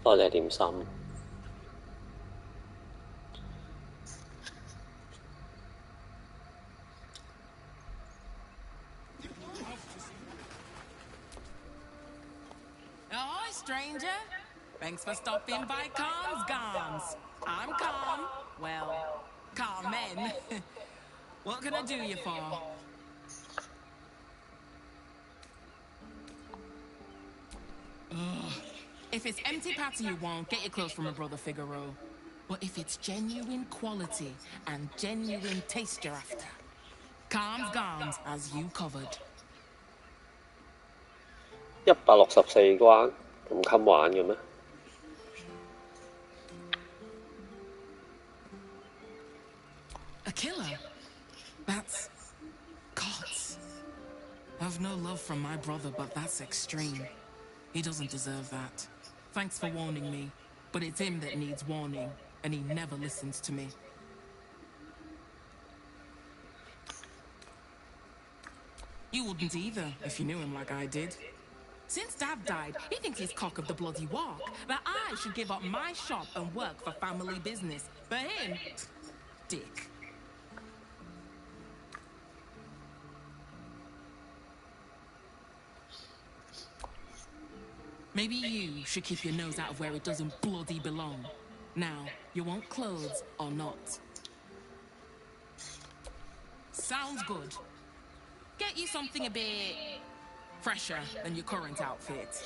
多謝點心。Ahoy, stranger! Thanks for stopping by Calm's Gums. I'm Calm. Well, Carmen. What can I do you for? Ugh. If it's empty patty you want, get your clothes from my brother Figaro. But if it's genuine quality and genuine taste you're after, Calm's Gums has you covered. 164關咁襟玩嘅咩？ A killer? That's... gods. I've no love from my brother, but that's extreme. He doesn't deserve that. Thanks for warning me, but it's him that needs warning, and he never listens to me. You wouldn't either, if you knew him like I did. Since Dad died, he thinks he's cock of the bloody walk, that I should give up my shop and work for family business. For him, dick. Maybe you should keep your nose out of where it doesn't bloody belong. Now, you want clothes or not? Sounds good. Get you something a bit fresher than your current outfit.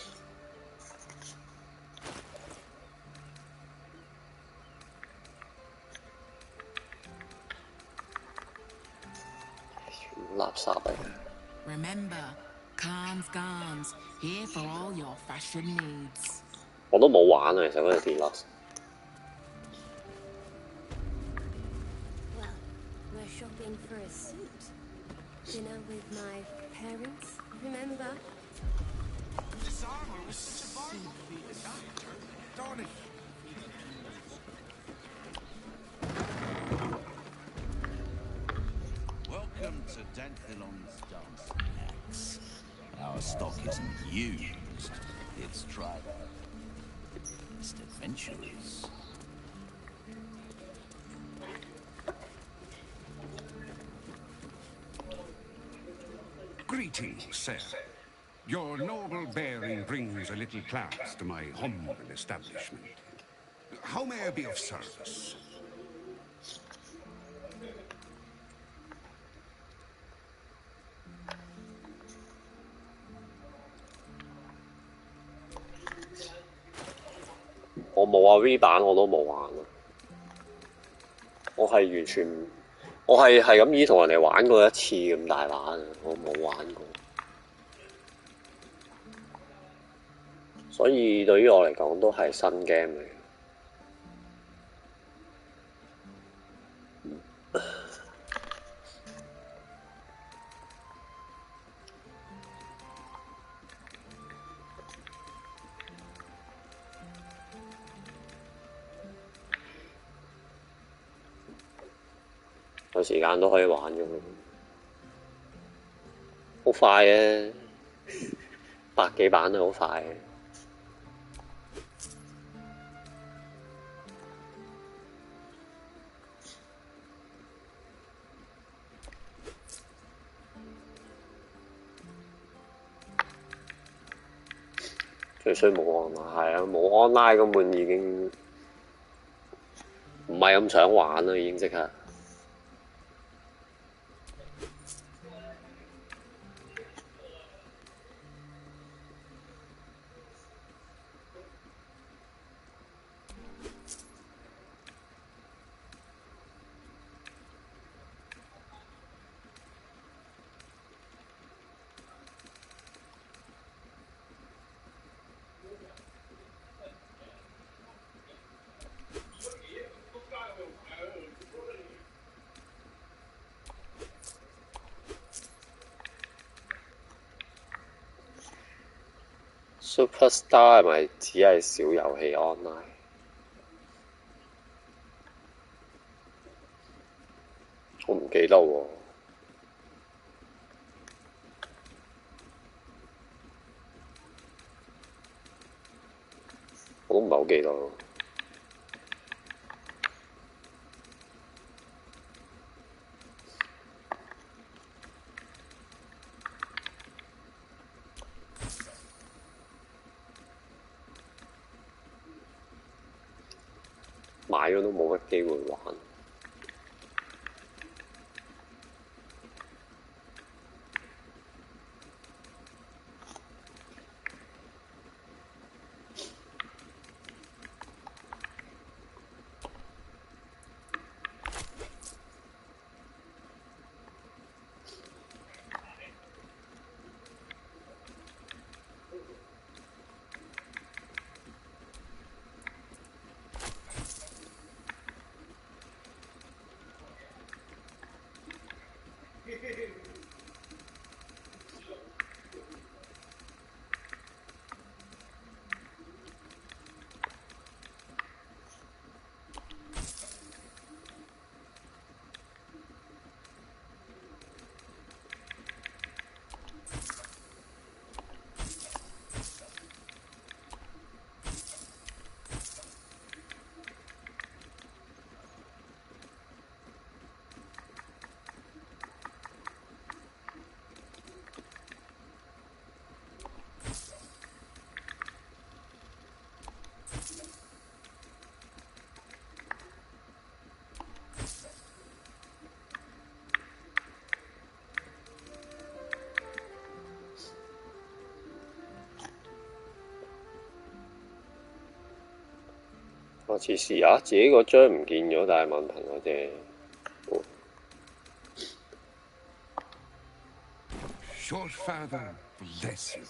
Remember, Calm's Gums, here for all your fashion needs. 我都冇玩啊，其實嗰隻 Deluxe。Well, we're shopping for a suit. Dinner with my parents, remember? This armor was such a bargain for me to darn it. Welcome to Danthilon's dance acts. Our stock isn't used, it's tried. It's adventurous. Greetings, sir. Your noble bearing brings a little class to my humble establishment. How may I be of service?我冇啊 V 版我都冇玩啊！我係完全，我係咁依同人哋玩過一次咁大把啊！我冇玩過，所以對於我嚟講都係新 game 嚟。有時間都可以玩嘅，好快嘅，100幾版都好快嘅。最衰冇 online， 係啊，冇 online 根本已經唔係咁想玩啦，已經即刻。Superstar 係咪只係小遊戲 online？ 我唔記得喎。我都唔係好記得。買咗都冇乜機會玩。我次試下自己個張唔見咗，但係問題我啫。Your father bless you.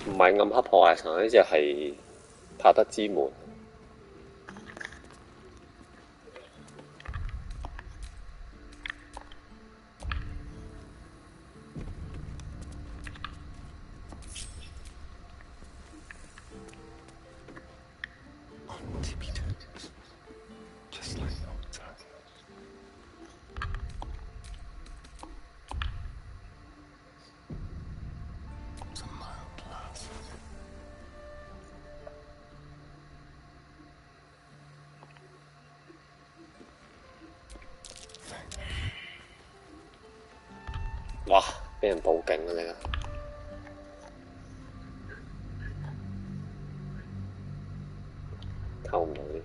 唔係暗黑破壞神，呢隻係柏德之門。哇！俾人報警啊！你啊，偷唔到啲。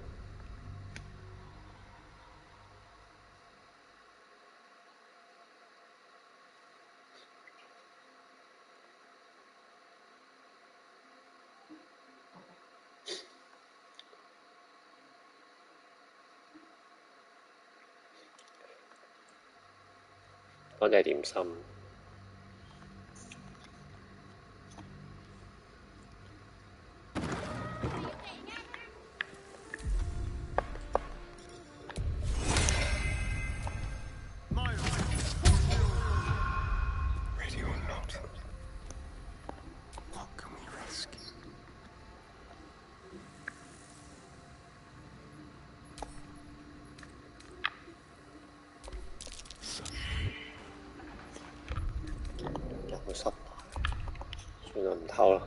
多謝點心。失敗，算啦，唔偷啦。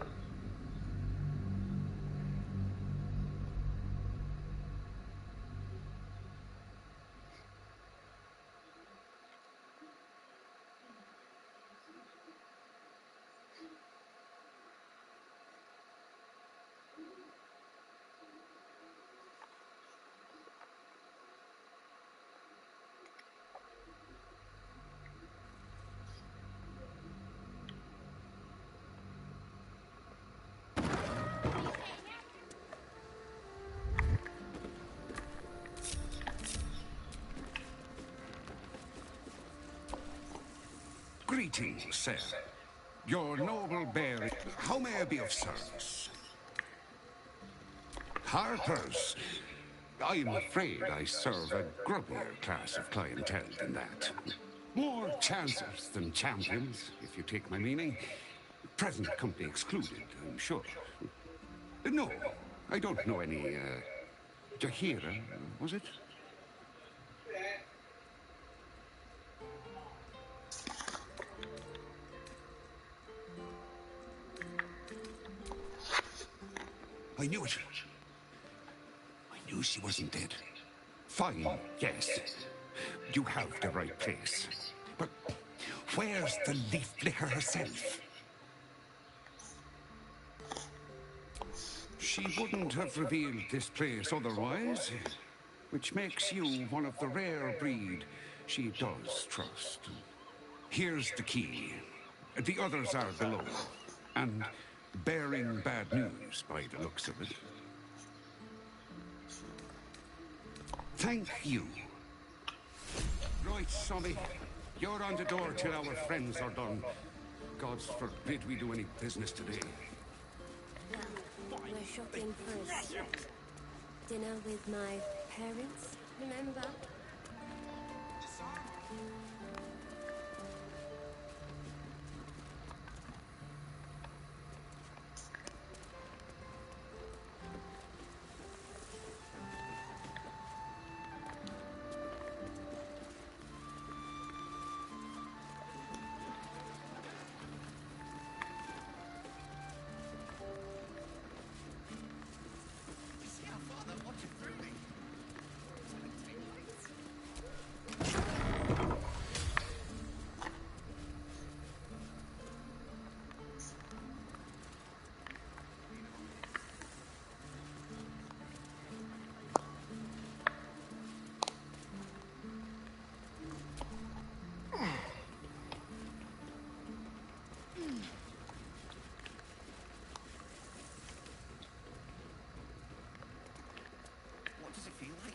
Greetings, sir. Your noble bearing. How may I be of service? Harpers. I'm afraid I serve a grubbier class of clientele than that. More chancers than champions, if you take my meaning. Present company excluded, I'm sure. No, I don't know any, Jahira, was it? I knew it. I knew she wasn't dead. Fine, yes. You have the right place. But where's the leaf flicker herself? She wouldn't have revealed this place otherwise, which makes you one of the rare breed she does trust. Here's the key. The others are below, and bearing bad news by the looks of it. Thank you. Right, Sonny. You're on the door till our friends are done. God's forbid we do any business today. Well, we're shopping for a suit. Dinner with my parents, remember? What does it feel like?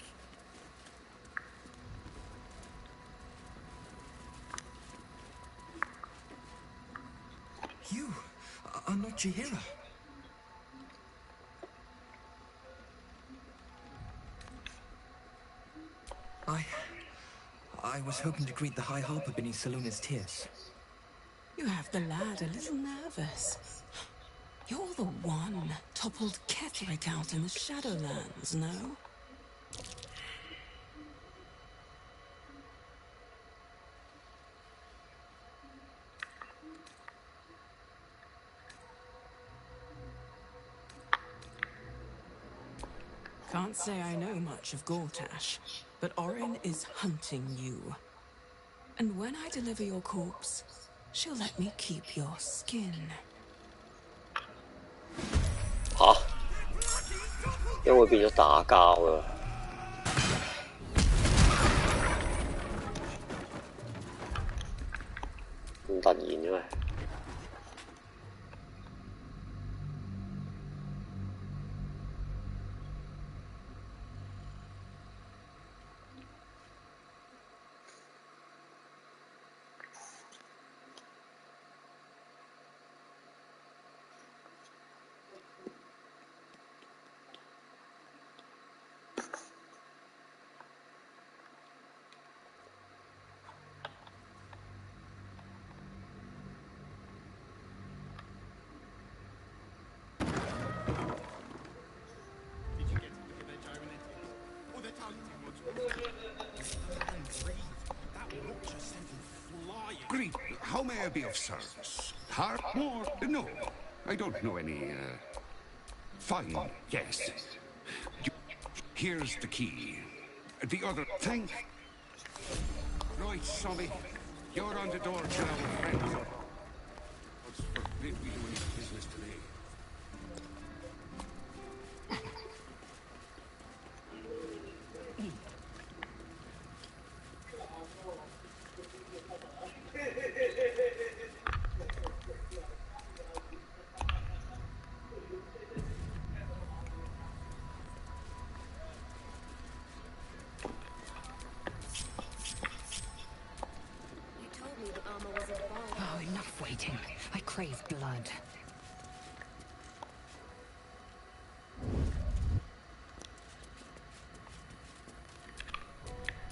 You are not Jahira. I was hoping to greet the High Harper beneath Salona's tears. You have the lad a little nervous. You're the one toppled Ketherick out in the Shadowlands, no? Can't say I know much of Gortash, but Orin is hunting you. And when I deliver your corpse, she'll let me keep your skin. 吓，因為變咗打交啦，咁突然嘅咩？Greet. How may I be of service? More? No, I don't know any, Fine, yes. Here's the key. The other... Thank... Right, Sonny. You're on the door till our friends are... God's forbid we do any business today. You told me the armor was a bomb. crave blood.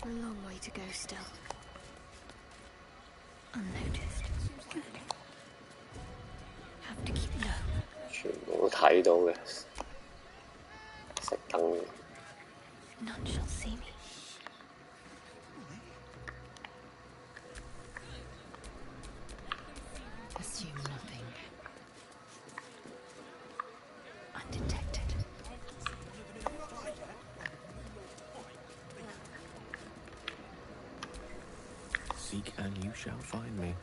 A long way to go still. Unnoticed. Good. Have to keep low. 全部都睇到嘅，熄燈嘅。 None shall see me. Assume nothing. Undetected. Seek and you shall find me.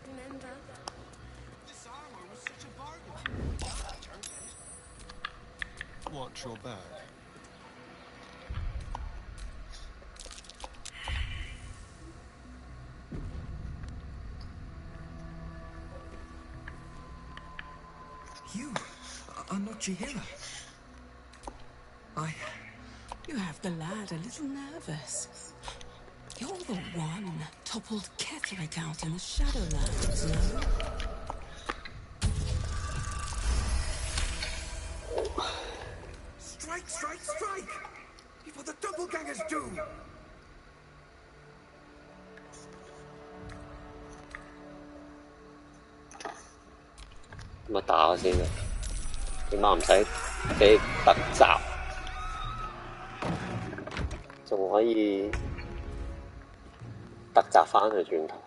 Remember? This armor was such a bargain. Watch your back. You are not Chihira. You have the lad a little nervous. You're the one toppled Ketherick out in the Shadowlands, no? Strike, strike, strike! Before the doppelgangers do! 咁啊打先啊！點解唔使俾突襲？仲可以突襲翻去轉頭。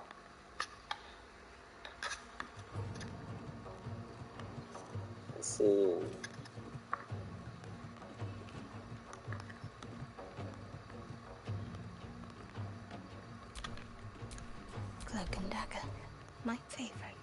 先。 Cloak and dagger. My favorite.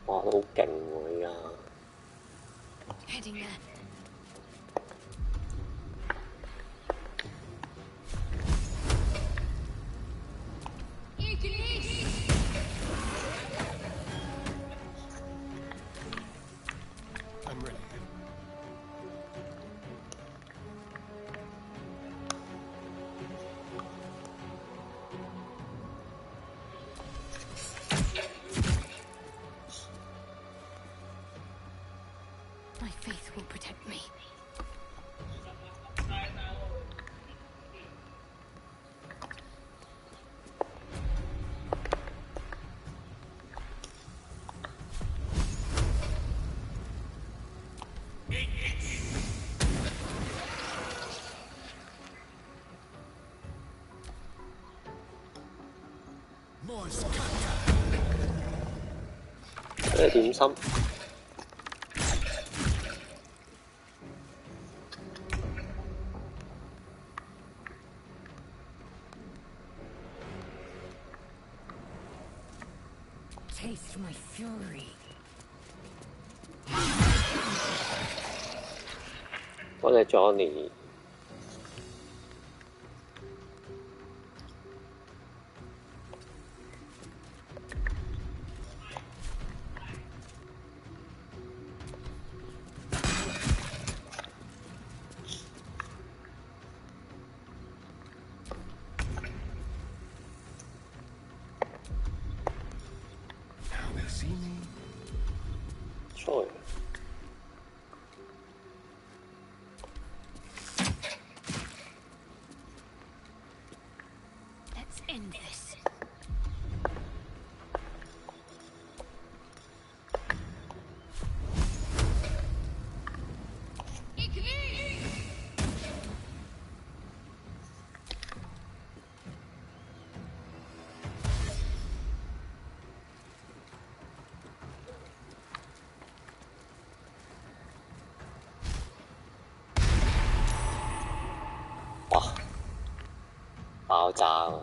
Wow, 都好勁喎！依家 Heading there. I'm ready. My faith will protect me. Morse cut. 誒點心？ Taste my fury. 我哋 Johnny。 Now they'll see me. 錯。 Let's end this.爆炸啊！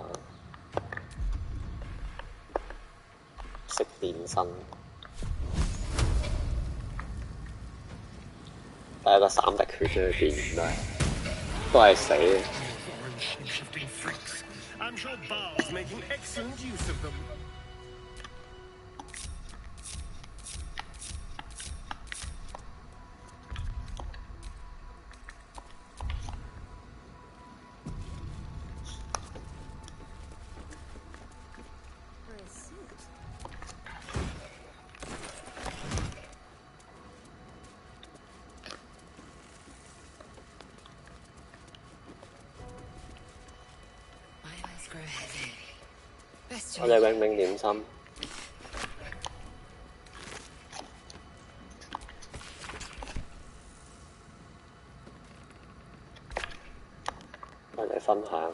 食變身，第一個3滴血喺裏邊都係死。 Foreign shape-shifting freaks. I'm sure Baal's making excellent use of them. grow heavy. Best 我哋永永點心，我哋分享。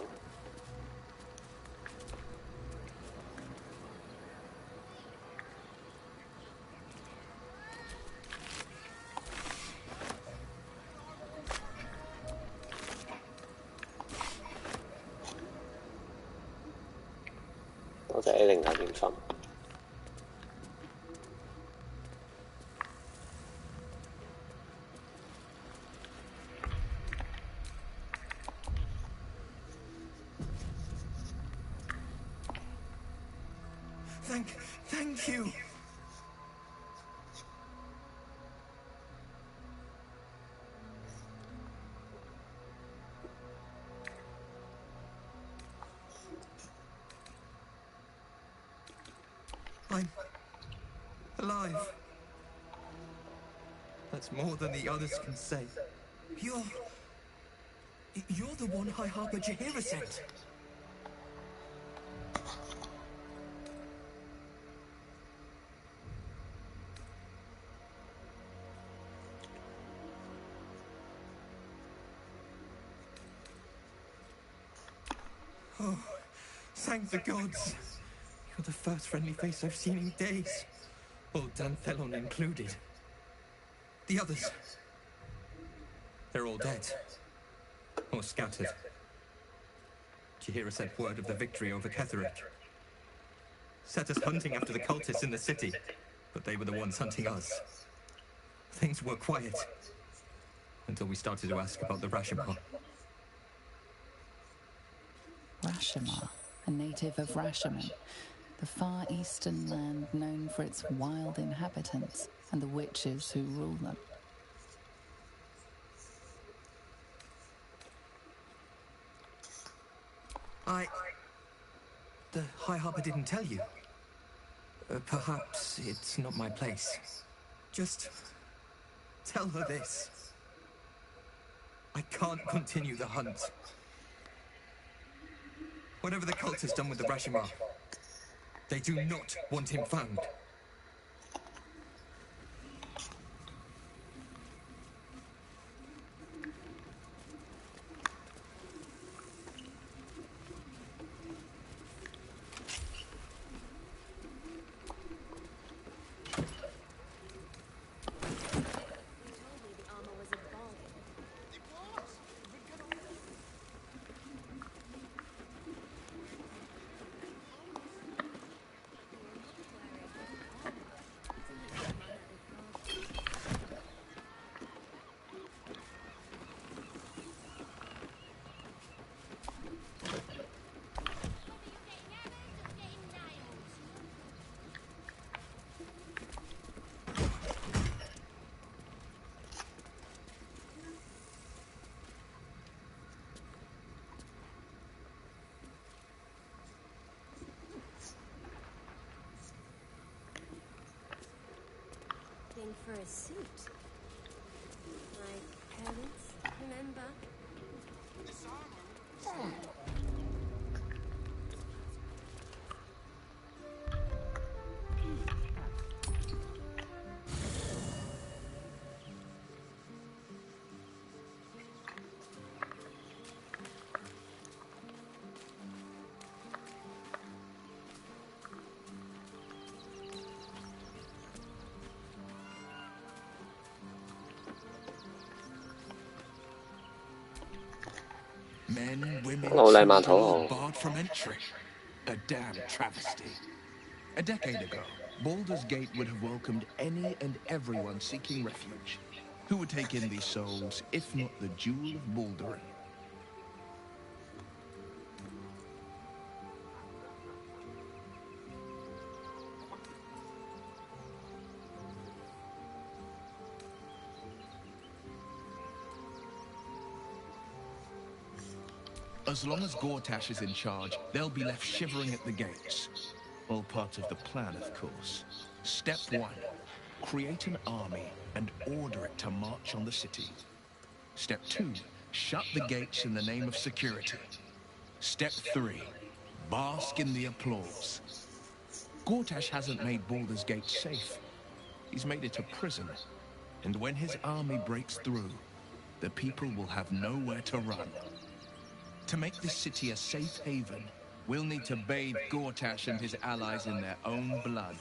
多謝 A 零嘅點心。Thank you. I'm alive. That's more than the others can say. You're the one High Harper Jaheira sent. Oh, thank the gods. You're the first friendly face I've seen in days. Old Danthelon included. The others, they're all dead. Or scattered. Jaheira sent word of the victory over Ketheric. Set us hunting after the cultists in the city, but they were the ones hunting us. Things were quiet until we started to ask about the Rashomon. Rashomon, a native of Rashomon, the far eastern land known for its wild inhabitants and the witches who rule them. The High Harper didn't tell you. Perhaps it's not my place. Just tell her this. I can't continue the hunt. Whatever the cult has done with the Rashomon, they do not want him found. For a suit. My parents, remember? Men, women, Hello, Lemon. children, Hello. barred from entry. A damn travesty. A decade ago, Baldur's Gate would have welcomed any and everyone seeking refuge. Who would take in these souls, if not the Jewel of Baldur? As long as Gortash is in charge, they'll be left shivering at the gates. All part of the plan, of course. Step 1. Create an army and order it to march on the city. Step 2. Shut the gates in the name of security. Step 3. Bask in the applause. Gortash hasn't made Baldur's Gate safe. He's made it a prison. And when his army breaks through, the people will have nowhere to run. To make this city a safe haven, we'll need to bathe Gortash and his allies in their own blood.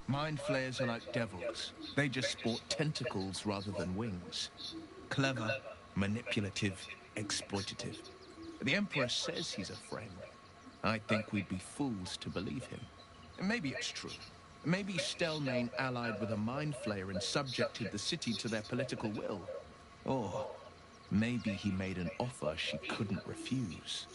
Mind flayers are like devils. They just sport tentacles rather than wings. Clever, manipulative, exploitative. The Emperor says he's a friend. I think we'd be fools to believe him. And maybe it's true. Maybe Stelmane allied with a mind flayer and subjected the city to their political will. Or maybe he made an offer she couldn't refuse.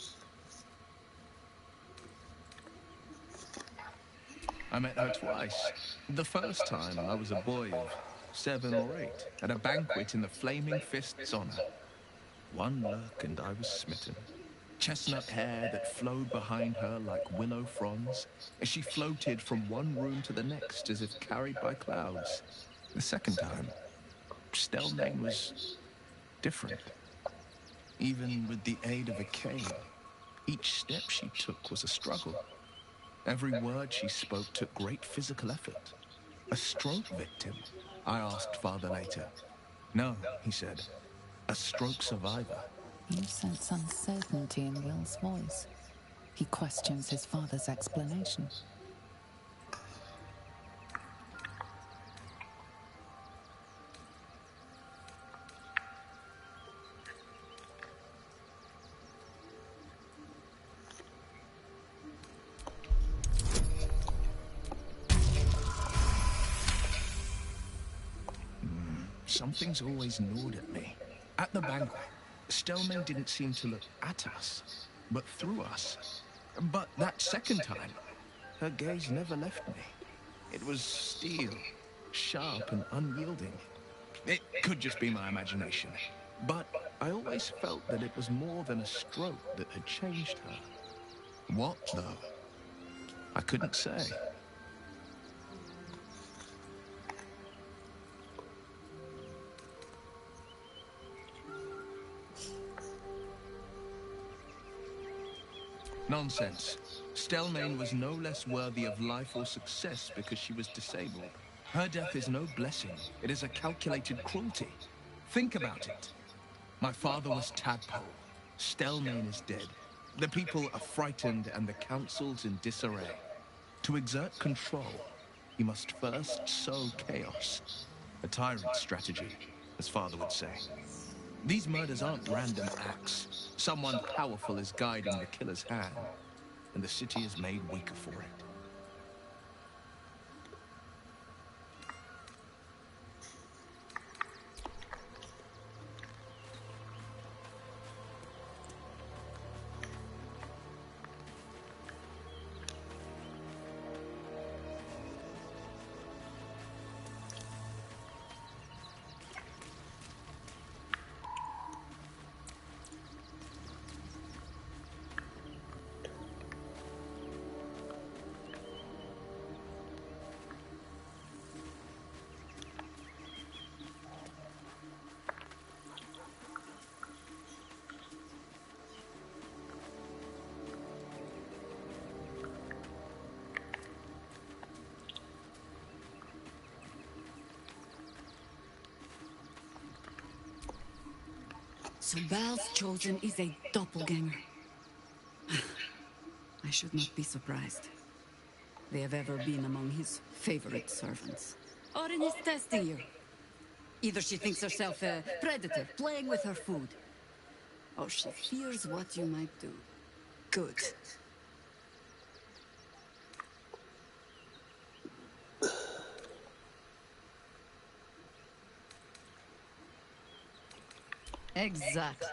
I met her twice. The first time, I was a boy of 7 or 8, at a banquet in the Flaming Fist's honor. One look and I was smitten. Chestnut hair that flowed behind her like willow fronds, as she floated from one room to the next as if carried by clouds. The second time, Stelmane was different. Even with the aid of a cane, each step she took was a struggle. Every word she spoke took great physical effort. A stroke victim? I asked Father later. No, he said. A stroke survivor. You sense uncertainty in Will's voice. He questions his father's explanation. Something's always gnawed at me. At the banquet, Stelmane didn't seem to look at us, but through us. But that second time, her gaze never left me. It was steel, sharp and unyielding. It could just be my imagination, but I always felt that it was more than a stroke that had changed her. What, though? I couldn't say. Nonsense. Stelmane was no less worthy of life or success because she was disabled. Her death is no blessing. It is a calculated cruelty. Think about it. My father was Tadpole. Stelmane is dead. The people are frightened and the council's in disarray. To exert control, he must first sow chaos. A tyrant's strategy, as father would say. These murders aren't random acts. Someone powerful is guiding the killer's hand, and the city is made weaker for it. So Bal's chosen is a doppelganger. I should not be surprised. They have ever been among his favorite servants. Orin is testing you. Either she thinks herself a predator, playing with her food, or she fears what you might do. Good. Exactly.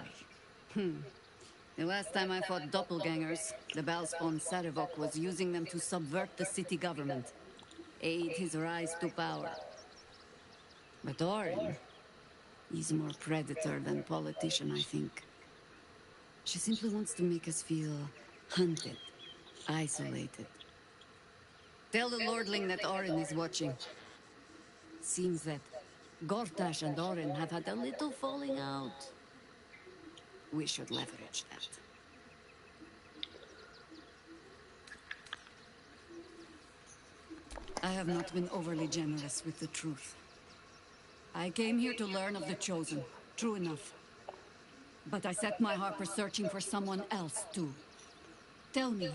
The last time I fought doppelgangers, the Balspawn Sarevok was using them to subvert the city government, aid his rise to power. But Orin, he's more predator than politician, I think. She simply wants to make us feel hunted, isolated, Tell the Lordling that Orin is watching. Seems that Gortash and Orin have had a little falling out. We should leverage that. I have not been overly generous with the truth. I came here to learn of the Chosen, true enough. But I set my Harper searching for someone else, too. Tell me,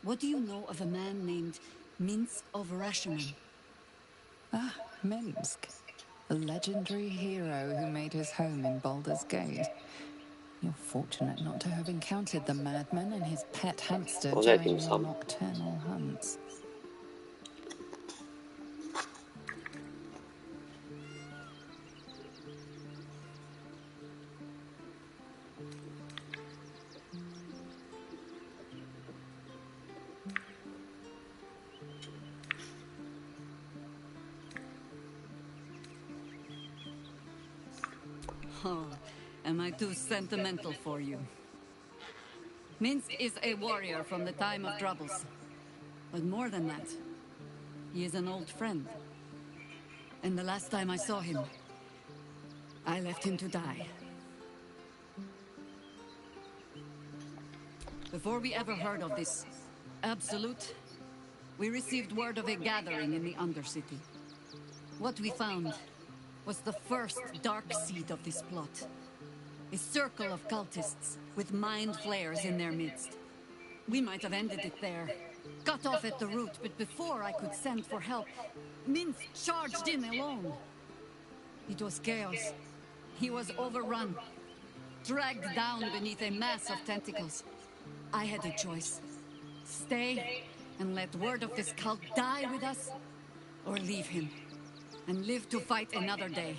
what do you know of a man named Minsk of Rashomon? Ah, Minsk. A legendary hero who made his home in Baldur's Gate. You're fortunate not to have encountered the madman and his pet hamster 嗰隻係 during 點 your 心？ nocturnal hunts. Oh, am I too sentimental for you? Minsk is a warrior from the time of troubles. But more than that, he is an old friend. And the last time I saw him, I left him to die. Before we ever heard of this Absolute, we received word of a gathering in the Undercity. What we found was the first dark seed of this plot. A circle of cultists with mind flayers in their midst. We might have ended it there, cut off at the root, but before I could send for help, Minsk charged in alone. It was chaos. He was overrun, dragged down beneath a mass of tentacles. I had a choice. Stay and let word of this cult die with us, or leave him and live to fight another day.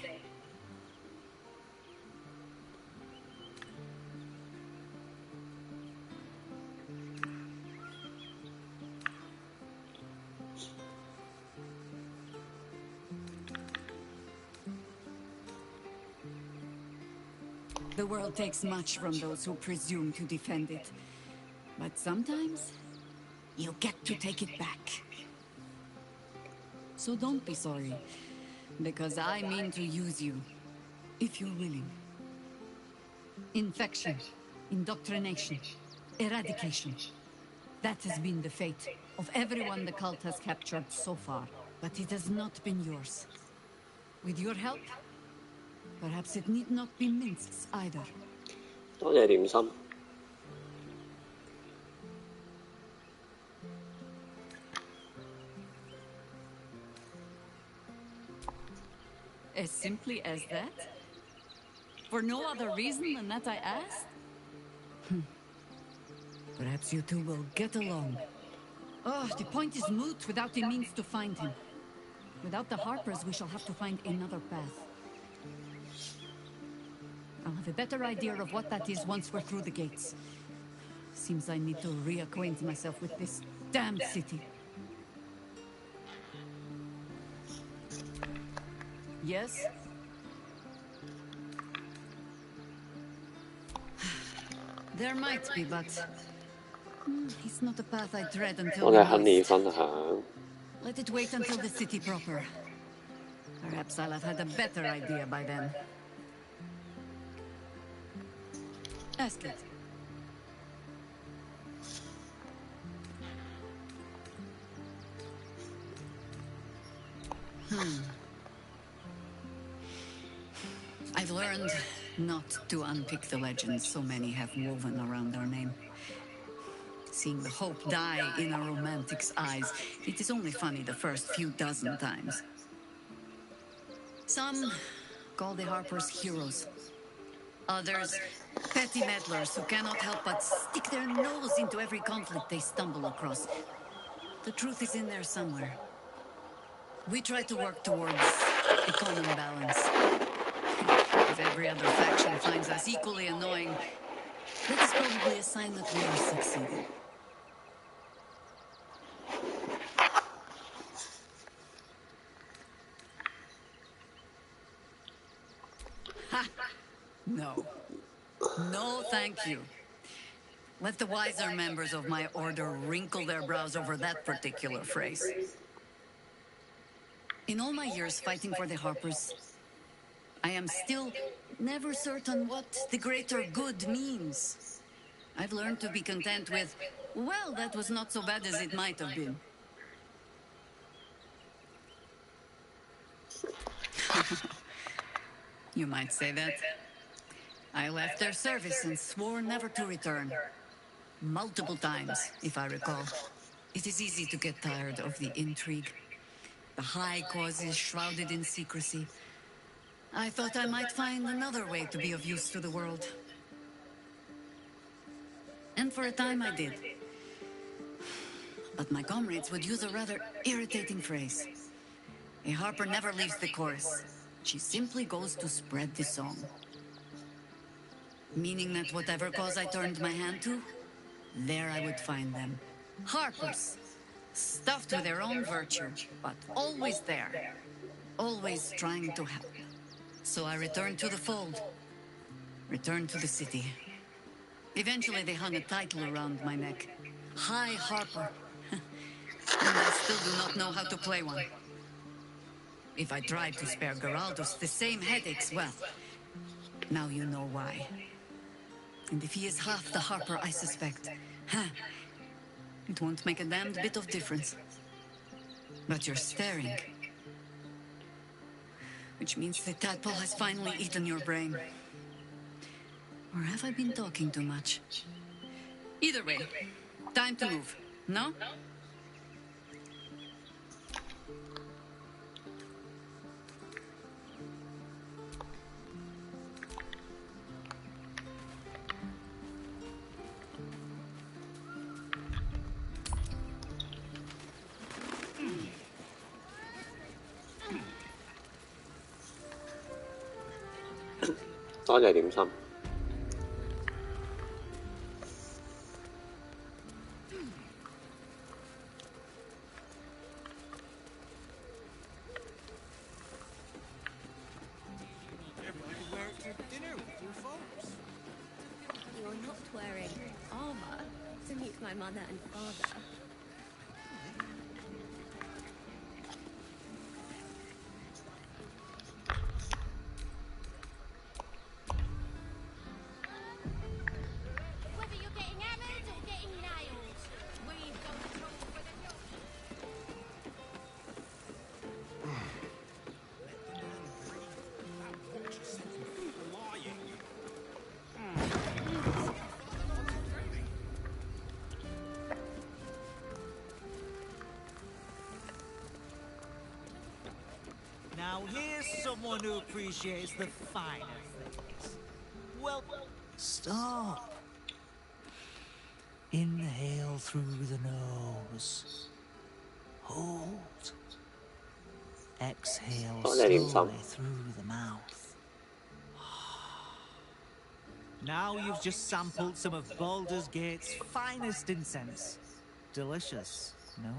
The world takes much from those who presume to defend it. But sometimes, you get to take it back. So don't be sorry, because I mean to use you, if you're willing. Infection, indoctrination, eradication. That has been the fate of everyone the cult has captured so far. But it has not been yours. With your help, perhaps it need not be Minsk's either. 多謝點心。As simply as that? For no other reason than that I asked? Perhaps you two will get along. Oh, the point is moot without the means to find him. Without the Harpers, we shall have to find another path. I'll have a better idea of what that is once we're through the gates. Seems I need to reacquaint myself with this damned city. Yes? There might be, but it's not a path I tread until 我 we 哋肯你 must. 分享。 Let it wait until the city proper. Perhaps I'll have had a better idea by then. Ask it. I've learned not to unpick the legends so many have woven around our name. Seeing the hope die in a romantic's eyes, it is only funny the first few dozen times. Some call the Harpers heroes. Others, petty meddlers who cannot help but stick their nose into every conflict they stumble across. The truth is in there somewhere. We try to work towards a common balance. If every other faction finds us equally annoying, that is probably a sign that we are succeeding. Ha! No. No, thank you. Let the wiser members of my order wrinkle their brows over that particular phrase. In all my years fighting for the Harpers, I am still never certain what the greater good means. I've learned to be content with, well, that was not so bad as it might have been. You might say that. I left their service and swore never to return. Multiple times, if I recall. It is easy to get tired of the intrigue. The high causes shrouded in secrecy. I thought I might find another way to be of use to the world. And for a time I did. But my comrades would use a rather irritating phrase. A harper never leaves the chorus. She simply goes to spread the song. Meaning that whatever cause I turned my hand to, there I would find them. Harpers. Stuffed with their own virtue, but always there. Always trying to help. So I returned to the fold. Returned to the city. Eventually they hung a title around my neck. High Harper. And I still do not know how to play one. If I tried to spare Geraldos the same headaches, well, now you know why. And if he is half the Harper I suspect, it won't make a damned bit of difference. But you're staring. Which means the tadpole has finally eaten your brain. Or have I been talking too much? Either way, time to move, no?多謝點心。You're not wearing armor to meet my mother and father. Whether you're getting hammered or getting nailed, we've got the trouble for the job. Now here's someone who appreciates the finer things. Well, stop. Inhale through the nose. Hold. Exhale slowly through the mouth. Now you've just sampled some of Baldur's Gate's finest incense. Delicious, no?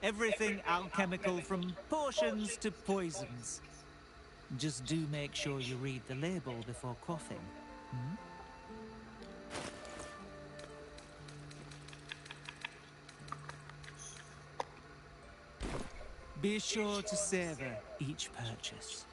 Everything alchemical from potions to poisons. Just do make sure you read the label before quaffing. Hmm? Be sure to savor each purchase.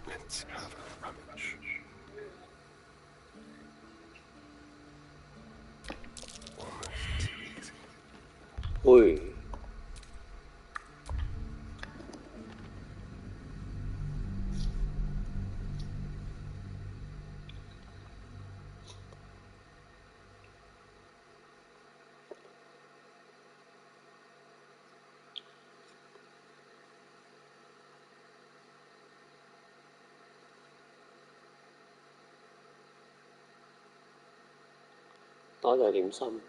Let's have a rummage. Almost too easy. 喂。多謝點心。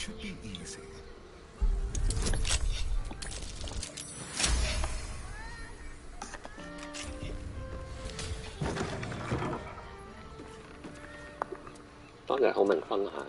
should be easy. Có người không mình phân hả?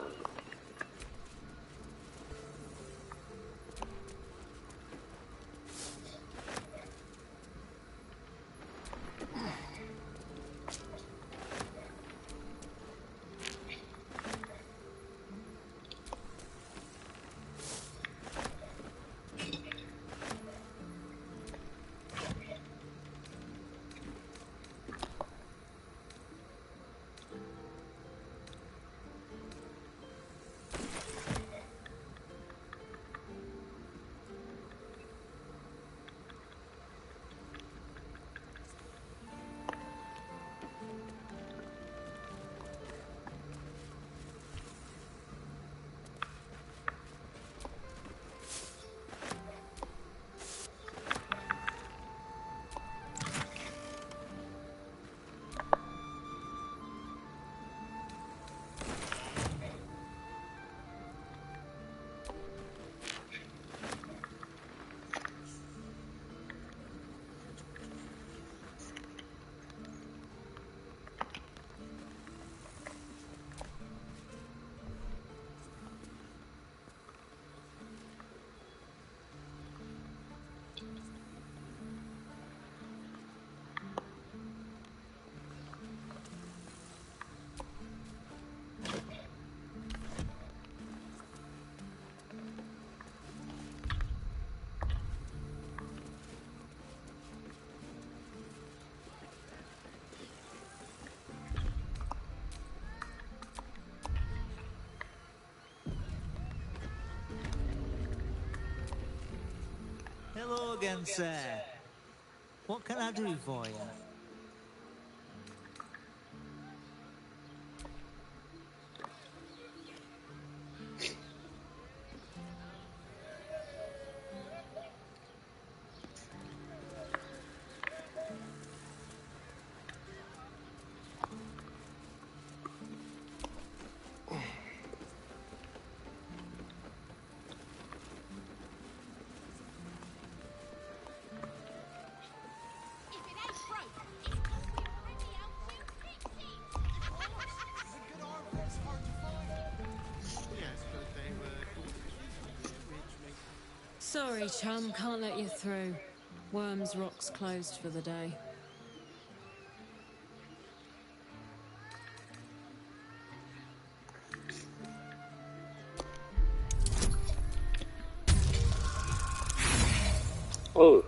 Hello again, sir. What can I do for you? Sorry, chum, can't let you through. Worms Rock's closed for the day. Oh.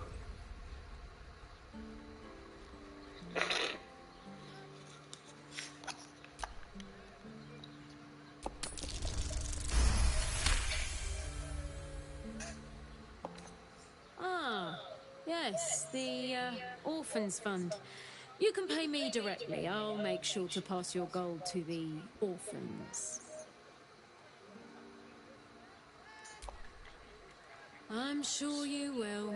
Yes, the Orphans Fund. You can pay me directly. I'll make sure to pass your gold to the orphans. I'm sure you will.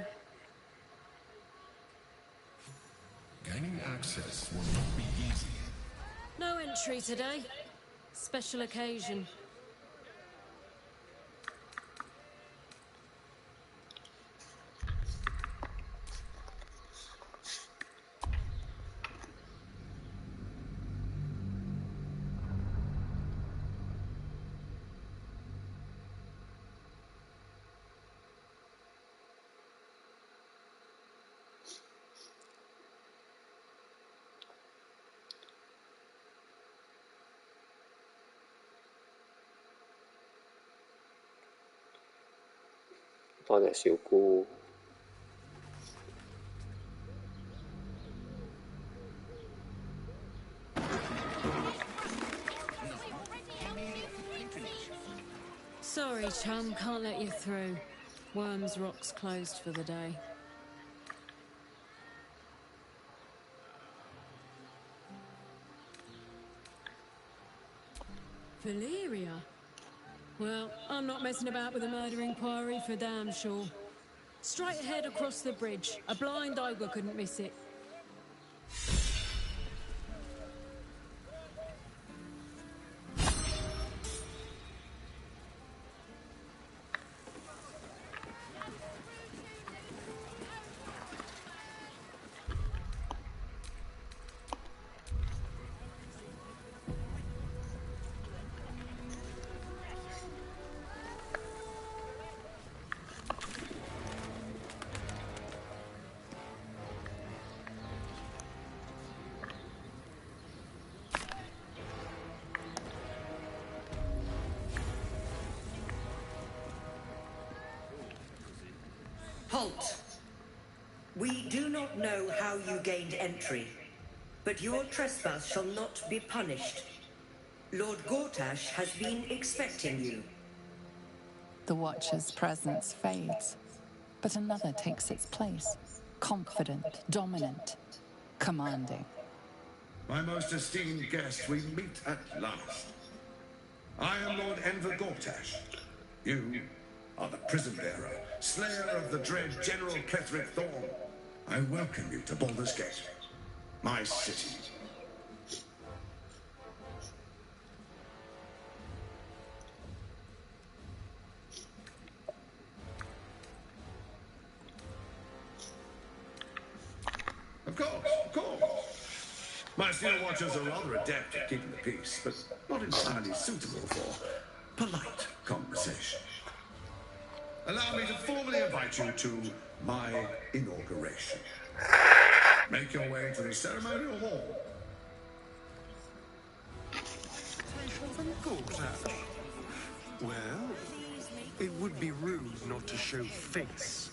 Gaining access will not be easy. No entry today. Special occasion. Con là xỉu cu. Sorry, chum, can't let you through. Worms Rock's closed for the day. Valeria? Well, I'm not messing about with a murder inquiry for damn sure. Straight ahead across the bridge. A blind ogre couldn't miss it. Halt! We do not know how you gained entry, but your trespass shall not be punished. Lord Gortash has been expecting you. The Watcher's presence fades, but another takes its place. Confident, dominant, commanding. My most esteemed guest, we meet at last. I am Lord Enver Gortash. You are the prison bearer, slayer of the dread General Ketheric Thorn. I welcome you to Baldur's Gate, my city. Of course. My steel watchers are rather adept at keeping the peace, but not entirely suitable for polite conversation. Allow me to formally invite you to my inauguration. Make your way to the ceremonial hall. Well, it would be rude not to show face.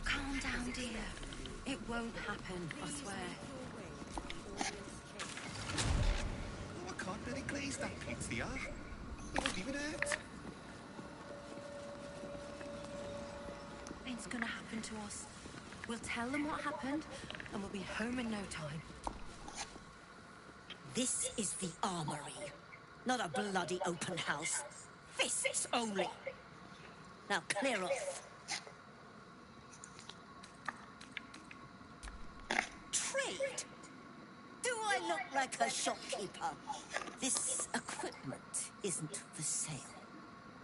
Calm down, dear. It won't happen, I swear. Oh, I can't really glaze that pizza. It won't even hurt. Nothing's gonna happen to us. We'll tell them what happened, and we'll be home in no time. This is the armory, not a bloody open house. Fists only. Now clear off. Trade? Do I look like a shopkeeper? This equipment isn't for sale.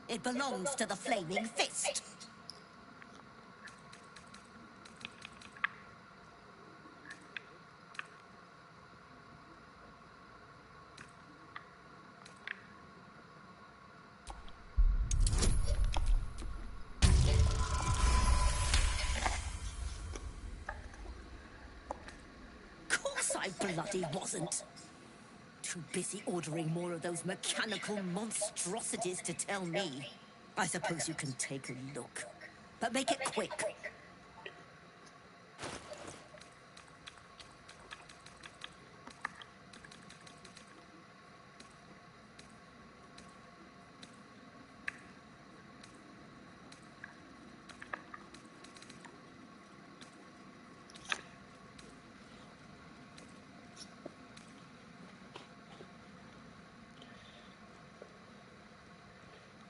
It belongs to the Flaming Fist. I bloody wasn't. Too busy ordering more of those mechanical monstrosities to tell me. I suppose you can take a look, but make it quick.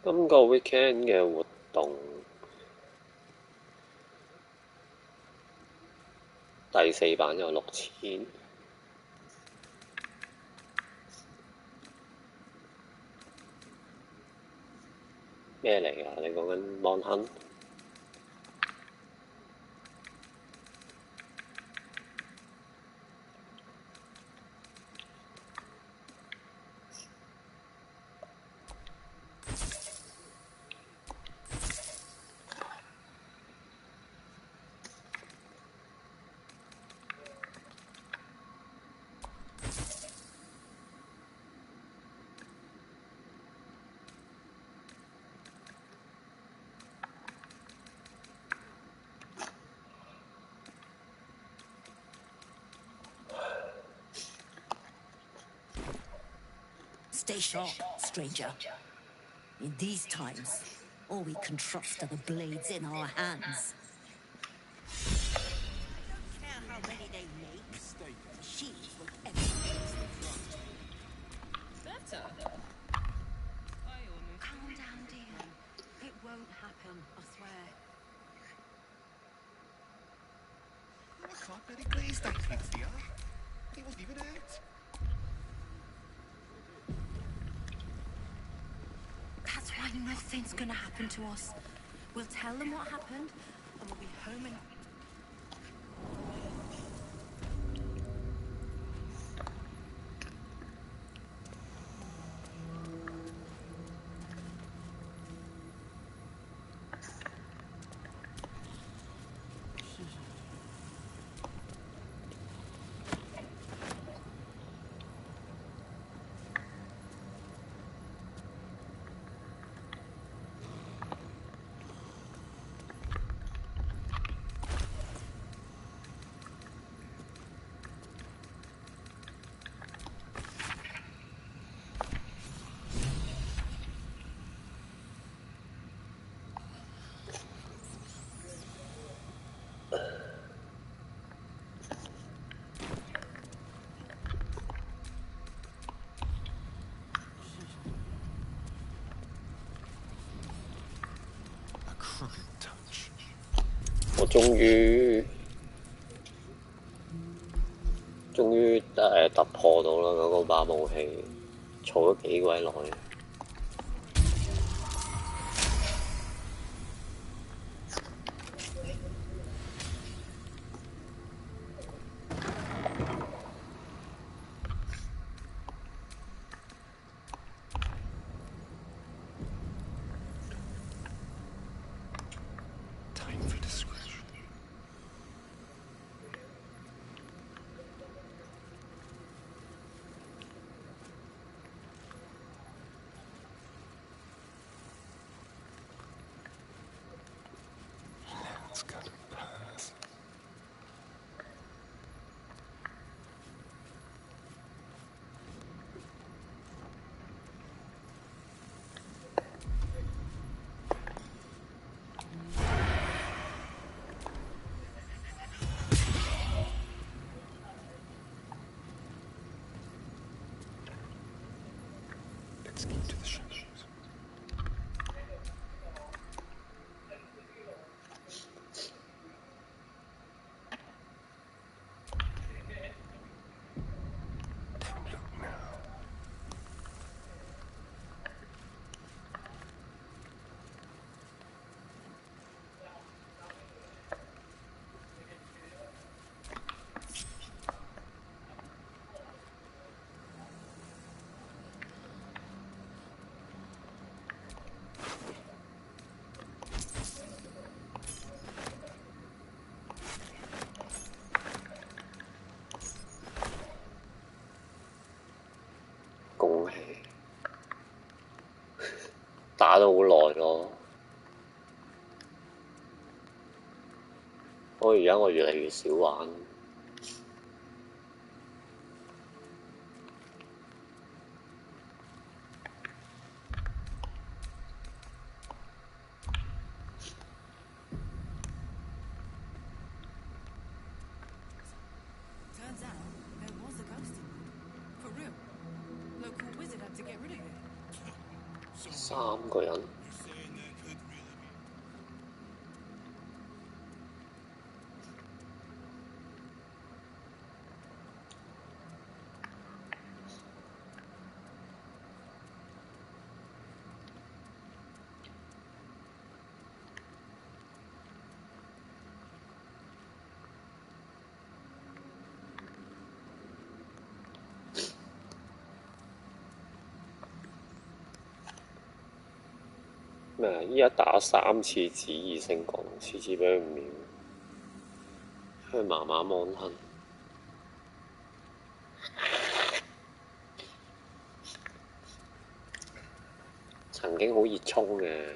今個 weekend 嘅活動第4版有6000，咩嚟㗎？你講緊 Mon Hun？Stay sharp, stranger. In these times, all we can trust are the blades in our hands. I don't care how many they make. Machines will Better. Calm down, dear. It won't happen, I swear. Oh, I can't really glaze that pizza. It won't even hurt. That's why nothing's gonna happen to us. We'll tell them what happened, and we'll be home in... 我終於突破到啦嗰把武器，儲咗幾鬼耐。恭喜！打咗好耐咯，而家我越嚟越少玩。Turns out there was a ghost in there. For real. Local wizard had to get rid of it. 3個人。咩啊？依家打3次旨意升降，次次俾佢5秒，佢麻麻芒吞。曾經好熱衷嘅。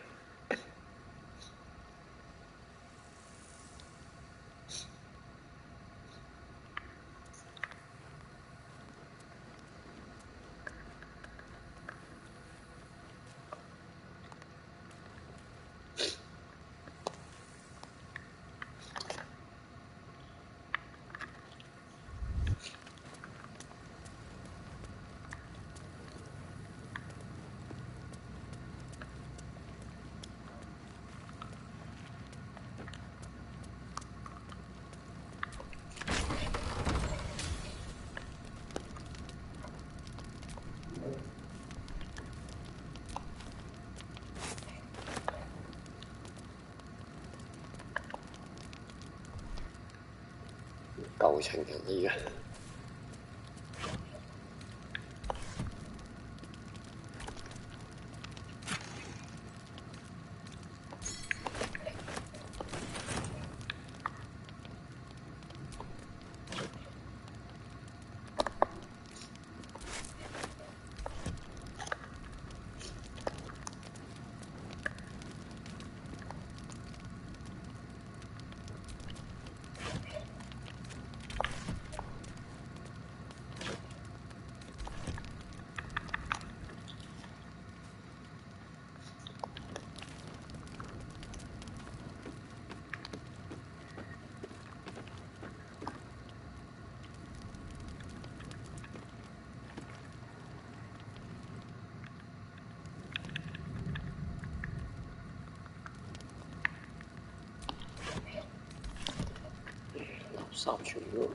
舊情人嚟嘅。三全喎。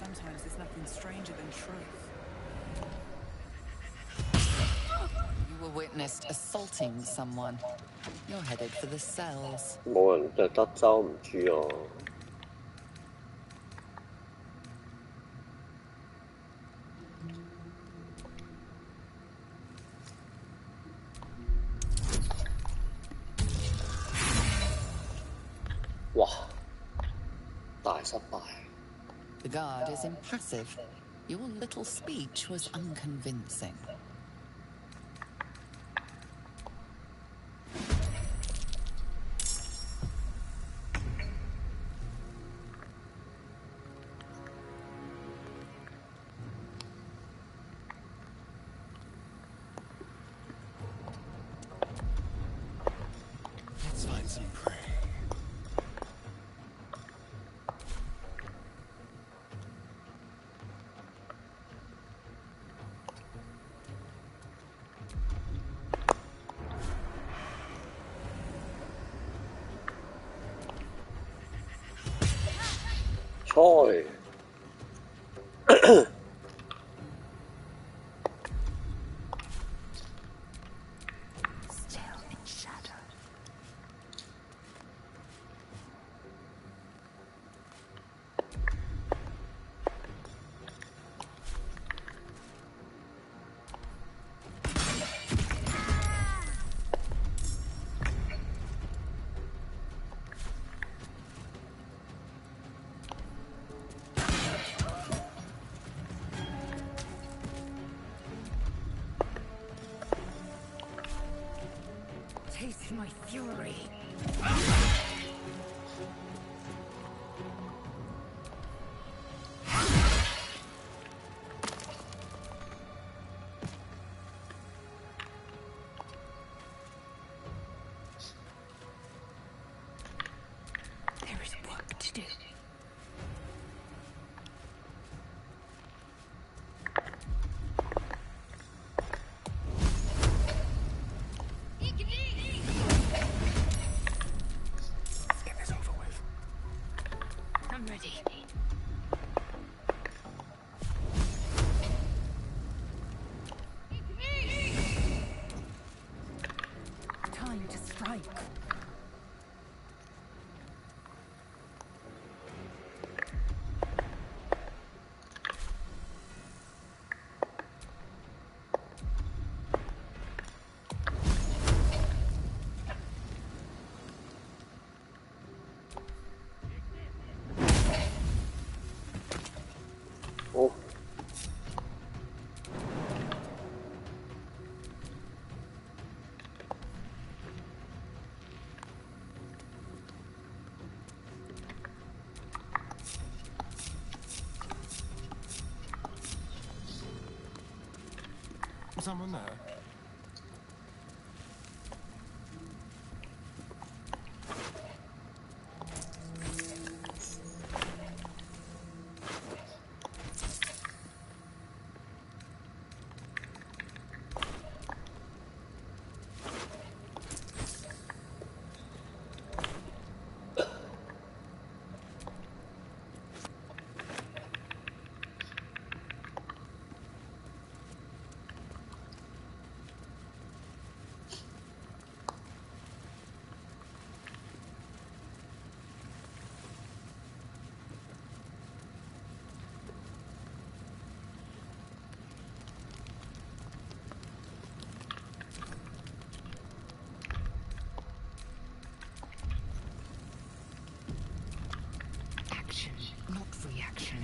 Sometimes there's nothing stranger than truth. You were witnessed assaulting someone. You're headed for the cells. 冇人就德州唔知啊。哇！大失敗。The guard is impassive. Your little speech was unconvincing. Let's find some prey. Troy. Still in shadow. Taste my fury. There is work to do. Get this over with. I'm ready. Time to strike. Oh. Someone there? action, not reaction.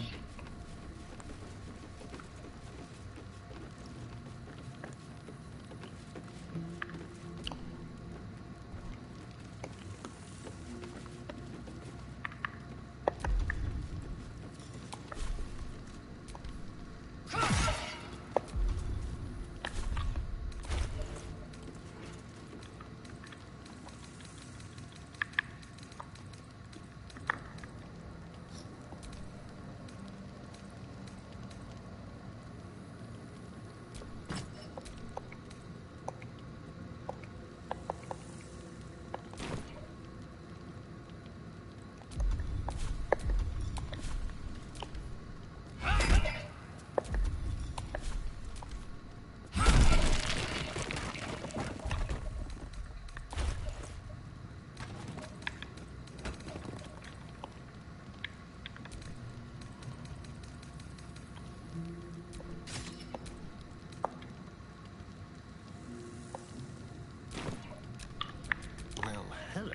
Well, hello.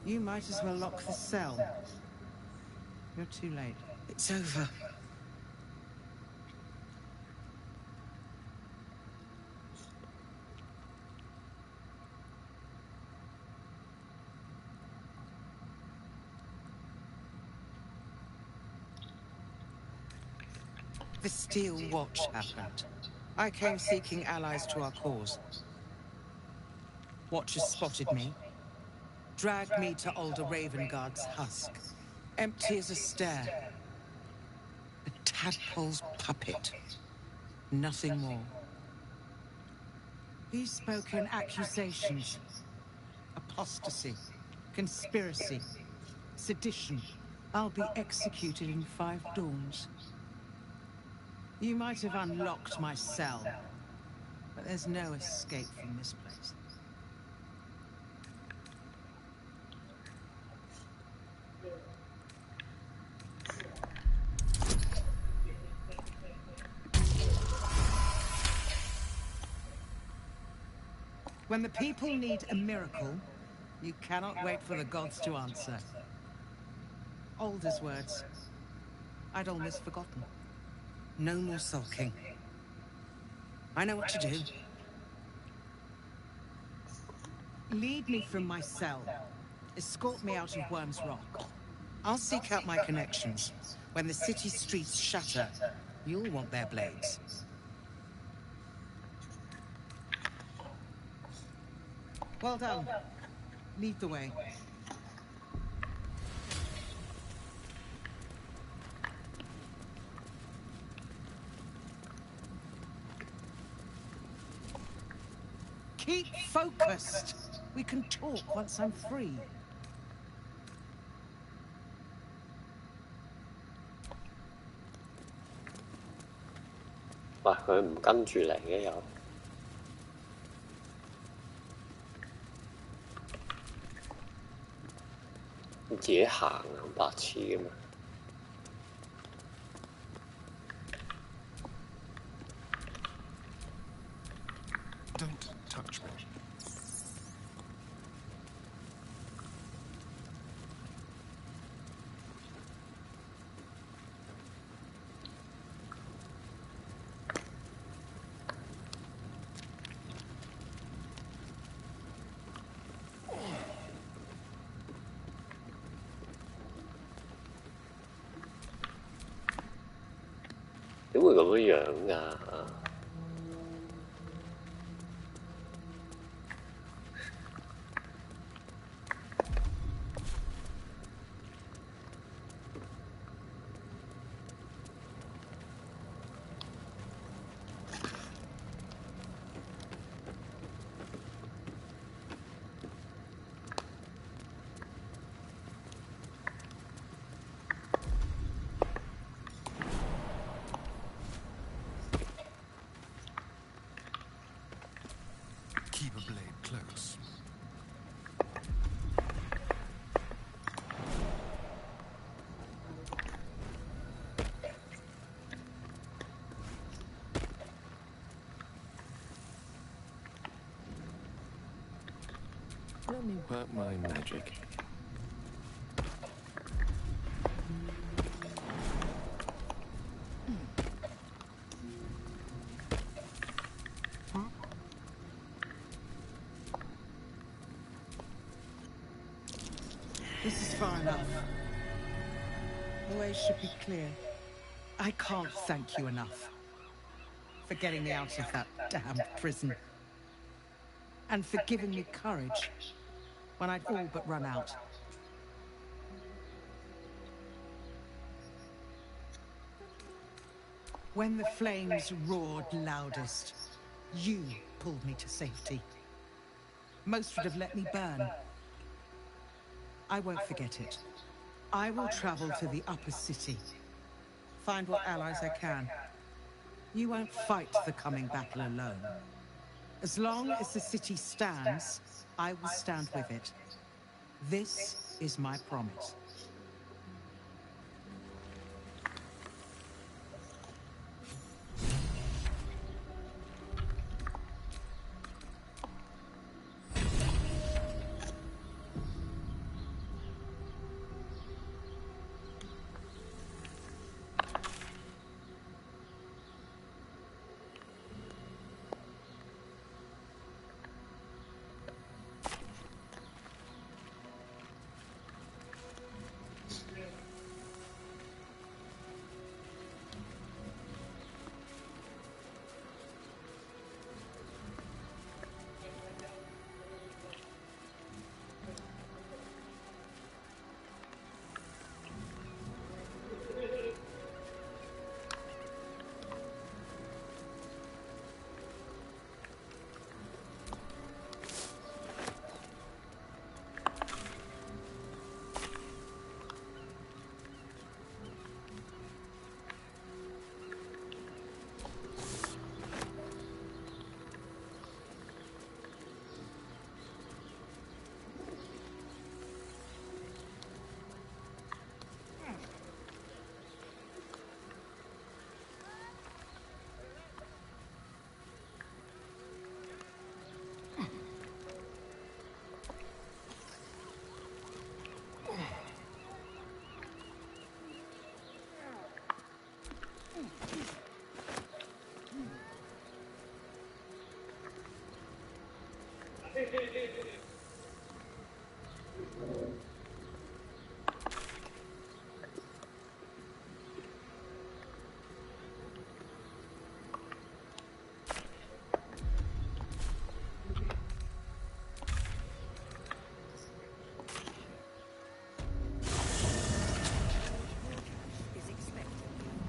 You might as well lock the cell. You're too late. It's over. The Steel Watch happened. I came seeking allies to our cause. Watchers spotted me, dragged me to Older Ravengard's husk, empty as a stare. A tadpole's puppet. Nothing more. These spoken accusations. Apostasy. Conspiracy. Sedition. I'll be executed in 5 dawns. You might have unlocked my cell, but there's no escape from this place. When the people need a miracle, you cannot wait for the gods to answer. Alder's words. I'd almost forgotten. No more sulking. I know what to do. Lead me from my cell. Escort me out of Worm's Rock. I'll seek out my connections. When the city streets shatter, you'll want their blades. Well done. Lead the way. Keep focused. We can talk once I'm free.喂，佢唔跟住嚟嘅又，自己行啊，白痴嘅嘛。Don't touch me.點會咁樣㗎？Keep a blade close. Let me work my magic. This is far enough. The way should be clear. I can't thank you enough for getting me out of that damned prison. And for giving me courage when I'd all but run out. When the flames roared loudest, you pulled me to safety. Most would have let me burn. I won't forget it. I will travel to the upper city. Find what allies I can. You won't fight the coming battle alone. As long as the city stands, I will stand with it. This is my promise.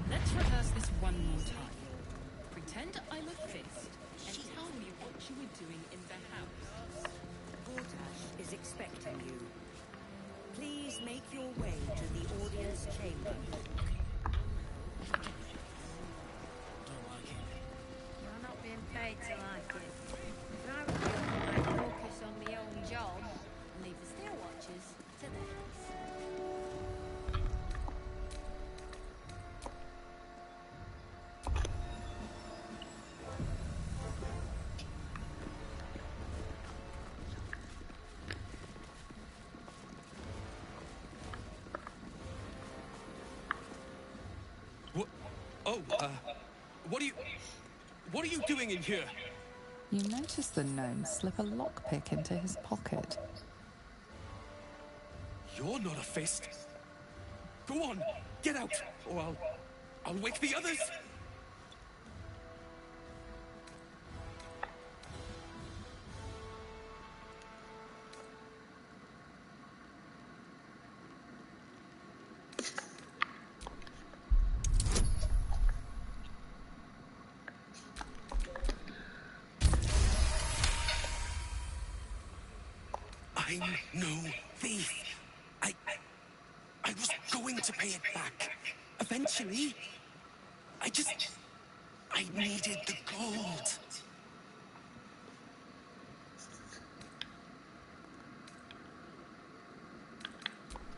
Let's rehearse this one more time. Pretend I'm a fist and tell me what you were doing in the make your way to the audience chamber. You're not being paid to like it. If I were you, I'd focus on my own job and leave the steel watchers to theirs. What are you doing in here? You notice the gnome slip a lockpick into his pocket. You're not a fist. Go on, get out, or I'll wake the others. I'm no thief. I was going to pay it back. Eventually. I needed the gold.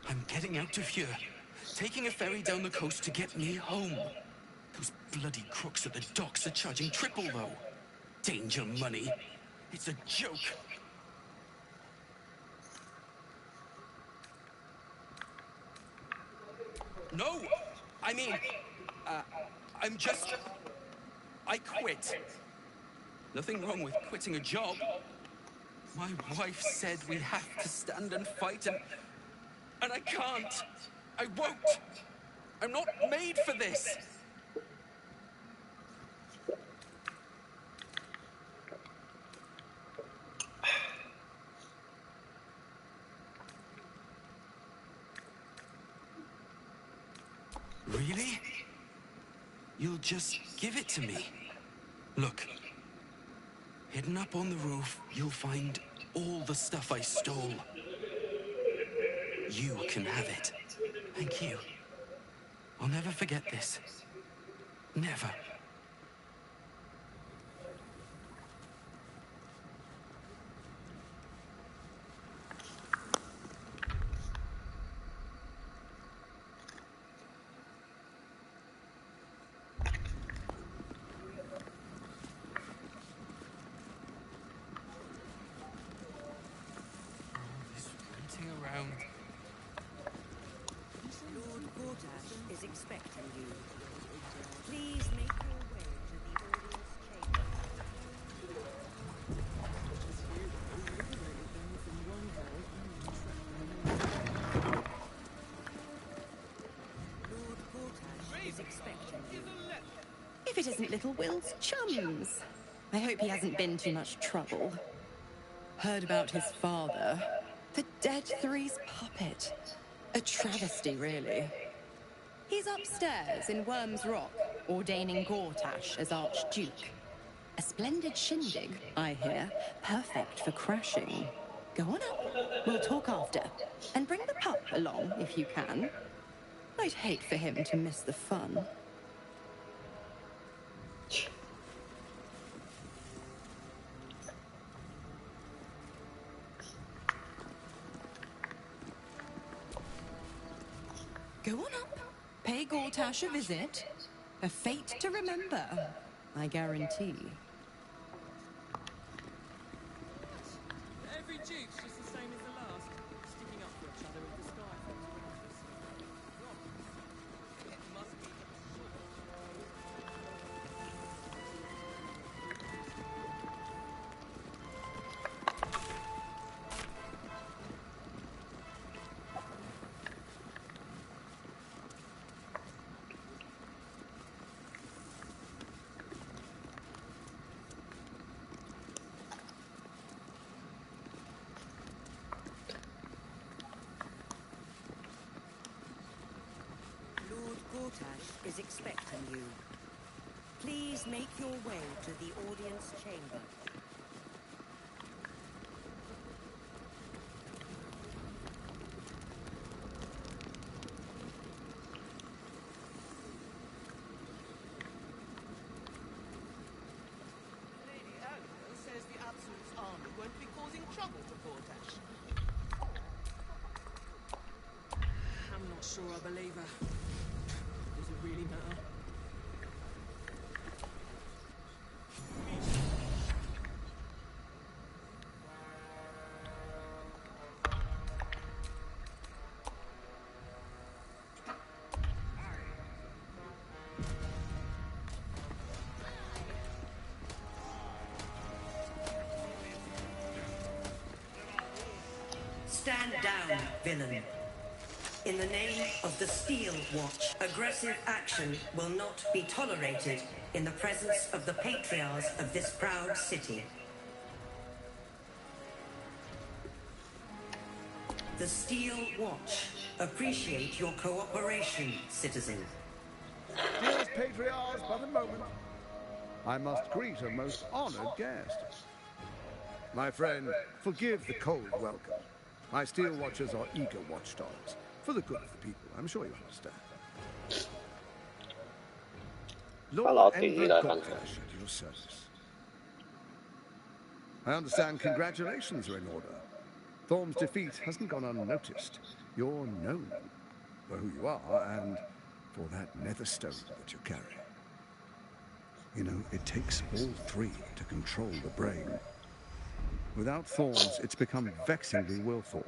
I'm getting out of here. Taking a ferry down the coast to get me home. Those bloody crooks at the docks are charging triple, though. Danger money. It's a joke. No! I mean, I quit. Nothing wrong with quitting a job. My wife said we have to stand and fight, and I can't. I won't. I'm not made for this. Really? You'll just give it to me? Look. Hidden up on the roof, you'll find all the stuff I stole. You can have it. Thank you. I'll never forget this. Never. Around. Lord Gortash is expecting you. Please make your way to the audience chamber. Lord Gortash is expecting you. If it isn't little Will's chums. I hope he hasn't been too much trouble. Heard about his father. The Dead Three's puppet. A travesty, really. He's upstairs in Worm's Rock, ordaining Gortash as Archduke. A splendid shindig, I hear. Perfect for crashing. Go on up. We'll talk after. And bring the pup along, if you can. I'd hate for him to miss the fun. Go on up. Pay Gortash a visit. A fate to remember, I guarantee. Every duke's just the same as the last, sticking up for each other with the sky. It must be. Lord Gortash is expecting you. Please make your way to the audience chamber. trouble before Dash. I'm not sure I believe her. Does it really matter? Stand down, villain. In the name of the Steel Watch, aggressive action will not be tolerated in the presence of the patriarchs of this proud city. The Steel Watch appreciate your cooperation, citizen. Dearest patriarchs, but a moment. I must greet a most honored guest. My friend, forgive the cold welcome. My Steel Watchers are eager watchdogs. For the good of the people, I'm sure you understand. Lord Enver Gortash at your service. I understand congratulations are in order. Thorm's defeat hasn't gone unnoticed. You're known for who you are and for that nether stone that you carry. You know, it takes all three to control the brain. Without thorns, it's become vexingly willful.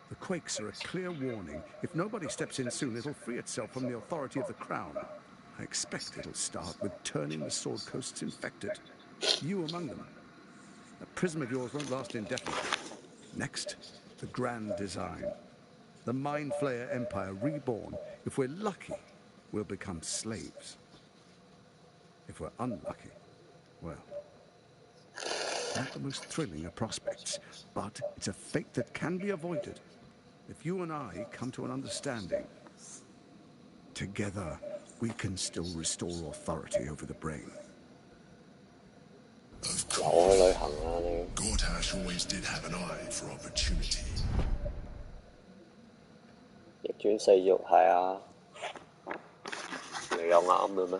The quakes are a clear warning. If nobody steps in soon, it'll free itself from the authority of the crown. I expect it'll start with turning the Sword Coasts infected. You among them. That prism of yours won't last indefinitely. Next, the grand design. The Mind Flayer Empire reborn. If we're lucky, we'll become slaves. If we're unlucky, well, not the most thrilling of prospects, but it's a fate that can be avoided. If you and I come to an understanding, together we can still restore authority over the brain. Of course. Gortash always did have an eye for opportunity. 逆轉四玉係啊，你有啱嘅咩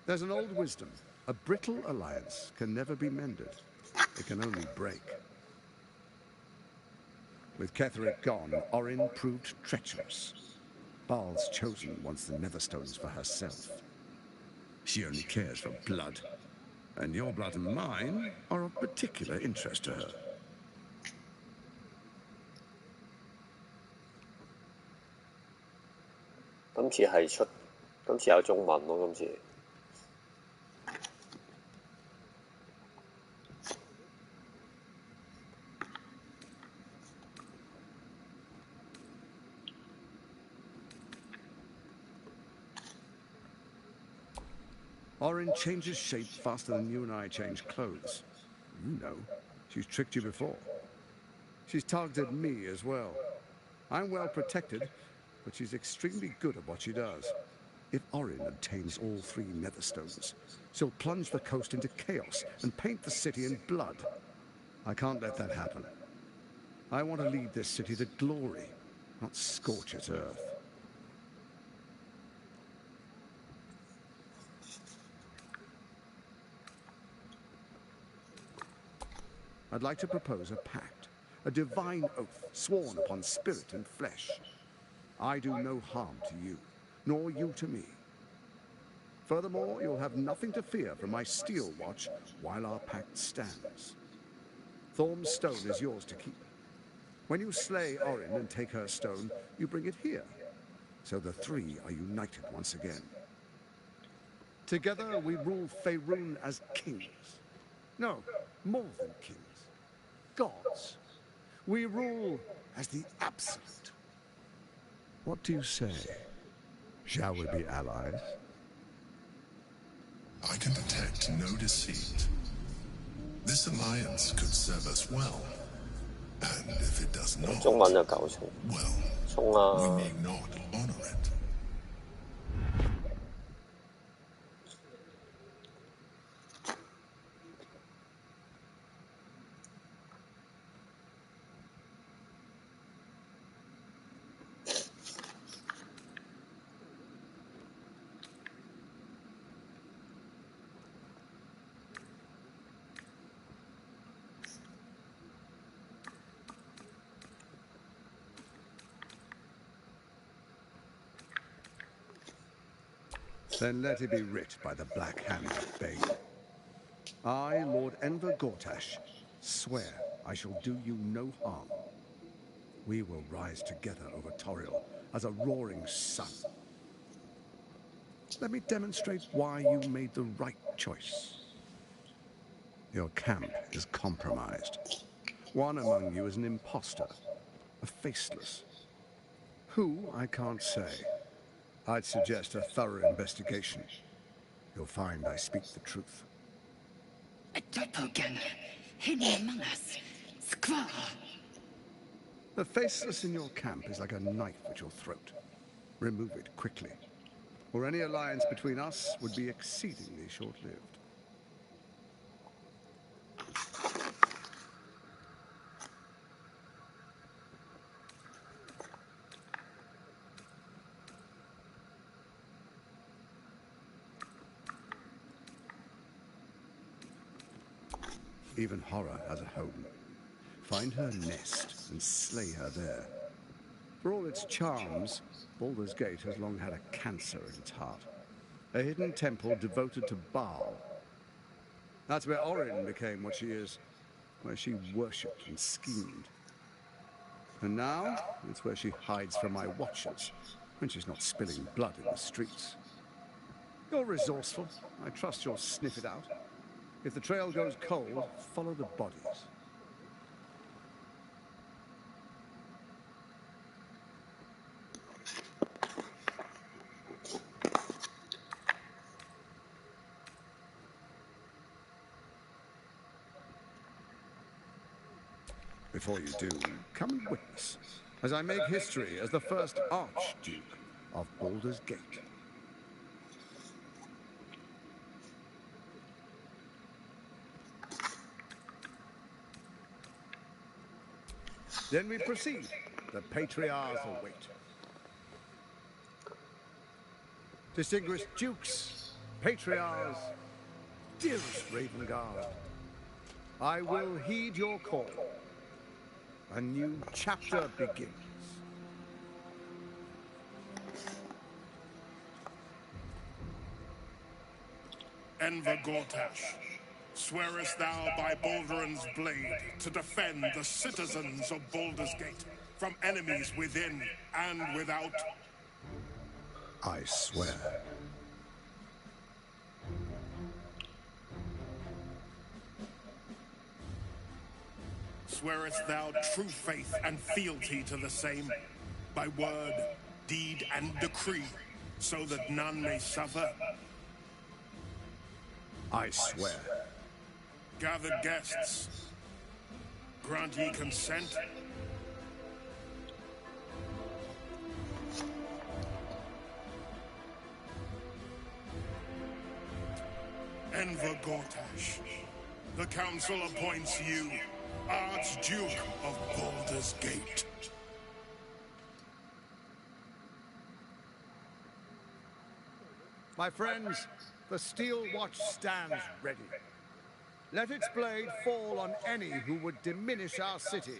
？There's an old wisdom. A brittle alliance can never be mended. It can only break. With Ketheric gone, Orin proved treacherous. Baal's chosen wants the Netherstones for herself. She only cares for blood. And your blood and mine are of particular interest to her.今次有中文咯，今次。Orin changes shape faster than you and I change clothes. You know, she's tricked you before. She's targeted me as well. I'm well protected, but she's extremely good at what she does. If Orin obtains all three Netherstones, she'll plunge the coast into chaos and paint the city in blood. I can't let that happen. I want to lead this city to glory, not scorch its earth. I'd like to propose a pact, a divine oath sworn upon spirit and flesh. I do no harm to you, nor you to me. Furthermore, you'll have nothing to fear from my Steel Watch while our pact stands. Thorm's stone is yours to keep. When you slay Orin and take her stone, you bring it here, so the three are united once again. Together we rule Faerun as kings. No, more than kings. Gods. We rule as the absolute. What do you say? Shall we be allies? I can detect no deceit. This alliance could serve us well. And if it does not, 中文就夠重。well, 衝啊！ we need not Then let it be writ by the Black Hand of Bane. I, Lord Enver Gortash, swear I shall do you no harm. We will rise together over Toriel as a roaring sun. Let me demonstrate why you made the right choice. Your camp is compromised. One among you is an imposter, a faceless. Who, I can't say. I'd suggest a thorough investigation. You'll find I speak the truth. A doppelganger, hidden among us. Squall! The faceless in your camp is like a knife at your throat. Remove it quickly, or any alliance between us would be exceedingly short-lived. Even horror has a home. Find her nest and slay her there. For all its charms, Baldur's Gate has long had a cancer in its heart. A hidden temple devoted to Baal. That's where Orin became what she is, where she worshipped and schemed. And now, it's where she hides from my watchers, when she's not spilling blood in the streets. You're resourceful. I trust you'll sniff it out. If the trail goes cold, follow the bodies. Before you do, come and witness, as I make history as the first Archduke of Baldur's Gate. Then we proceed. The Patriarchs await. Distinguished Dukes, Patriarchs, dearest Ravengard, I will heed your call. A new chapter begins. Enver Gortash, swearest thou by Baldur's blade to defend the citizens of Baldur's Gate from enemies within and without? I swear. Swearest thou true faith and fealty to the same, by word, deed, and decree, so that none may suffer? I swear. Gathered guests, grant ye consent? Enver Gortash, the council appoints you Archduke of Baldur's Gate. My friends, the steel watch stands ready. Let its blade fall on any who would diminish our city.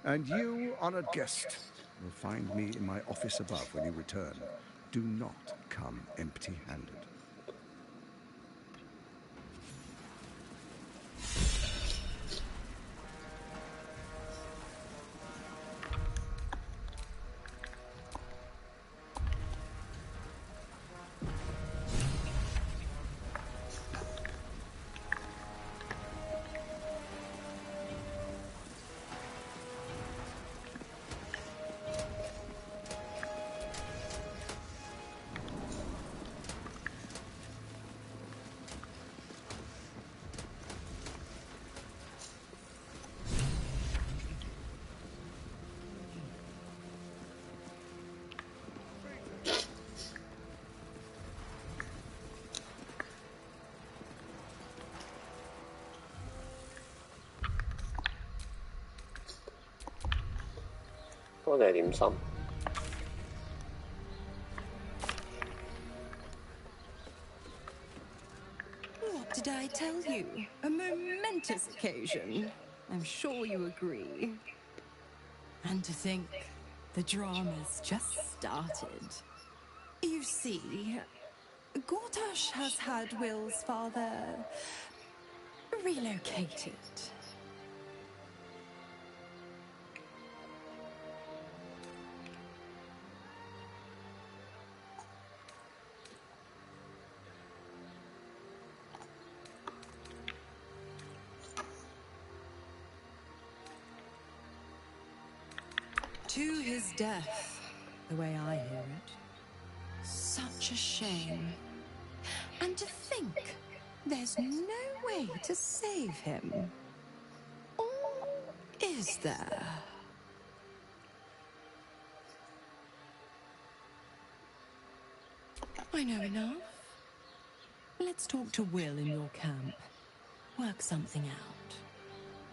And you, honored guest, will find me in my office above when you return. Do not come empty-handed.多謝點心。What did I tell you? A momentous occasion. I'm sure you agree. And to think, the drama's just started. You see, Gortash has had Will's father relocated. To his death, the way I hear it. Such a shame. And to think there's no way to save him. Or is there? I know enough. Let's talk to Will in your camp. Work something out.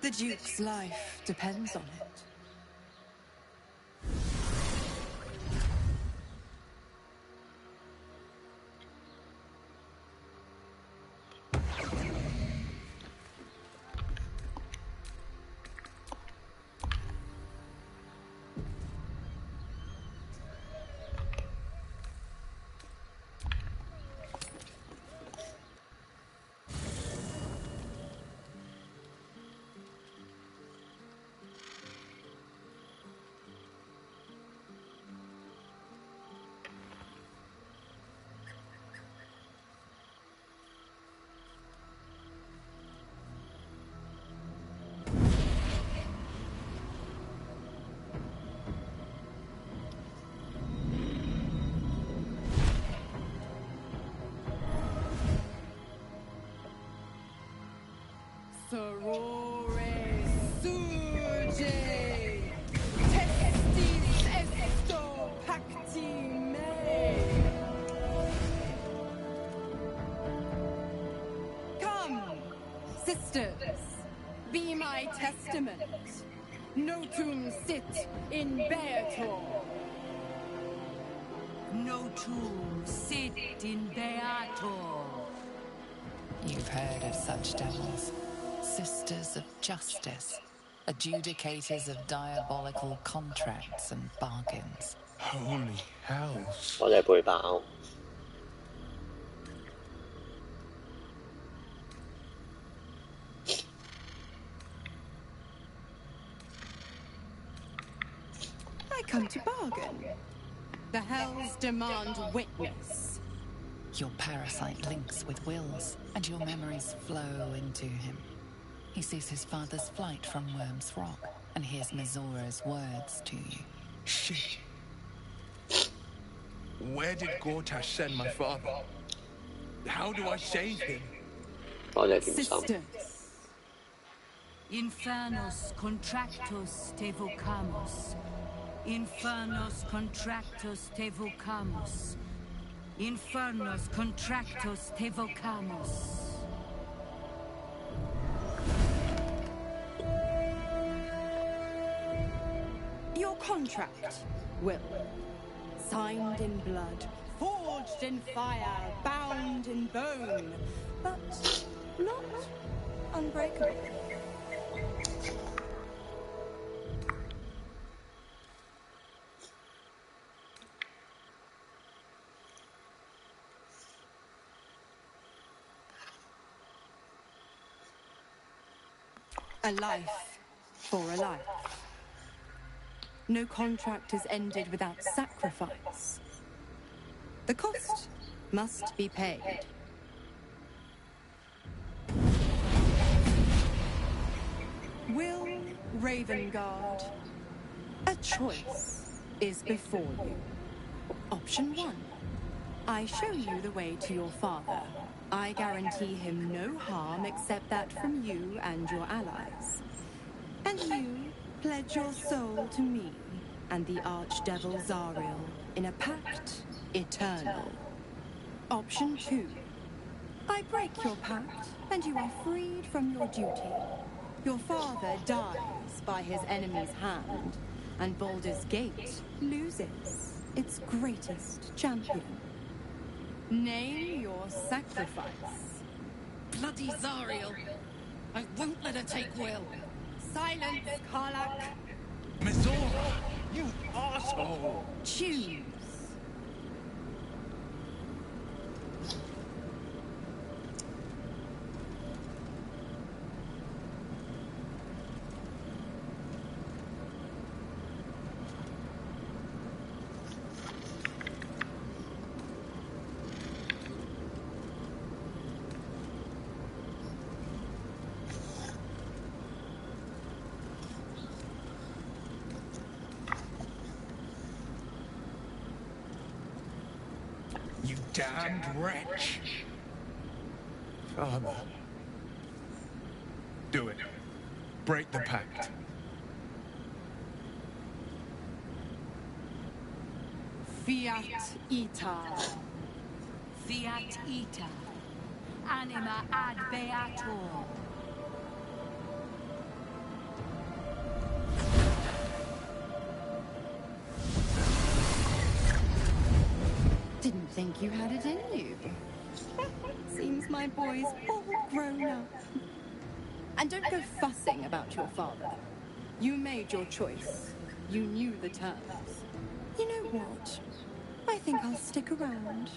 The Duke's life depends on it. Sorore suje, testis esto pacti me. Come, sisters, be my testament. Notum sit in beator. Notum sit in beator. You've heard of such devils. Sisters of justice, adjudicators of diabolical contracts and bargains. Holy hells. 我哋背飽。I come to bargain. The hells demand witness. Your parasite links with Will's, and your memories flow into him. He sees his father's flight from Worm's Rock, and hears Mizora's words to you. Shit. Where did Gortash send my father? How do I save him? Sisters. Infernos contractus te vocamos. Infernos contractus te vocamos. Infernos contractus te vocamos. Your contract, Will. Signed in blood, forged in fire, bound in bone, but not unbreakable. A life for a life. No contract is ended without sacrifice. The cost must be paid. Will Ravengard, a choice is before you. Option 1. I show you the way to your father. I guarantee him no harm except that from you and your allies. And you pledge your soul to me and the archdevil Zariel in a pact eternal. Option 2. I break your pact and you are freed from your duty. Your father dies by his enemy's hand, and Baldur's Gate loses its greatest champion. Name your sacrifice. Bloody Zariel! I won't let her take Will. Silence, Karlak. Mizora, you asshole! Choose. damned wretch. Father. Do it. Break the pact. Fiat ita. Fiat ita. Anima ad beator. Didn't think you had it in you. Seems my boy's all grown up. And don't go fussing about your father. You made your choice. You knew the terms. You know what? I think I'll stick around.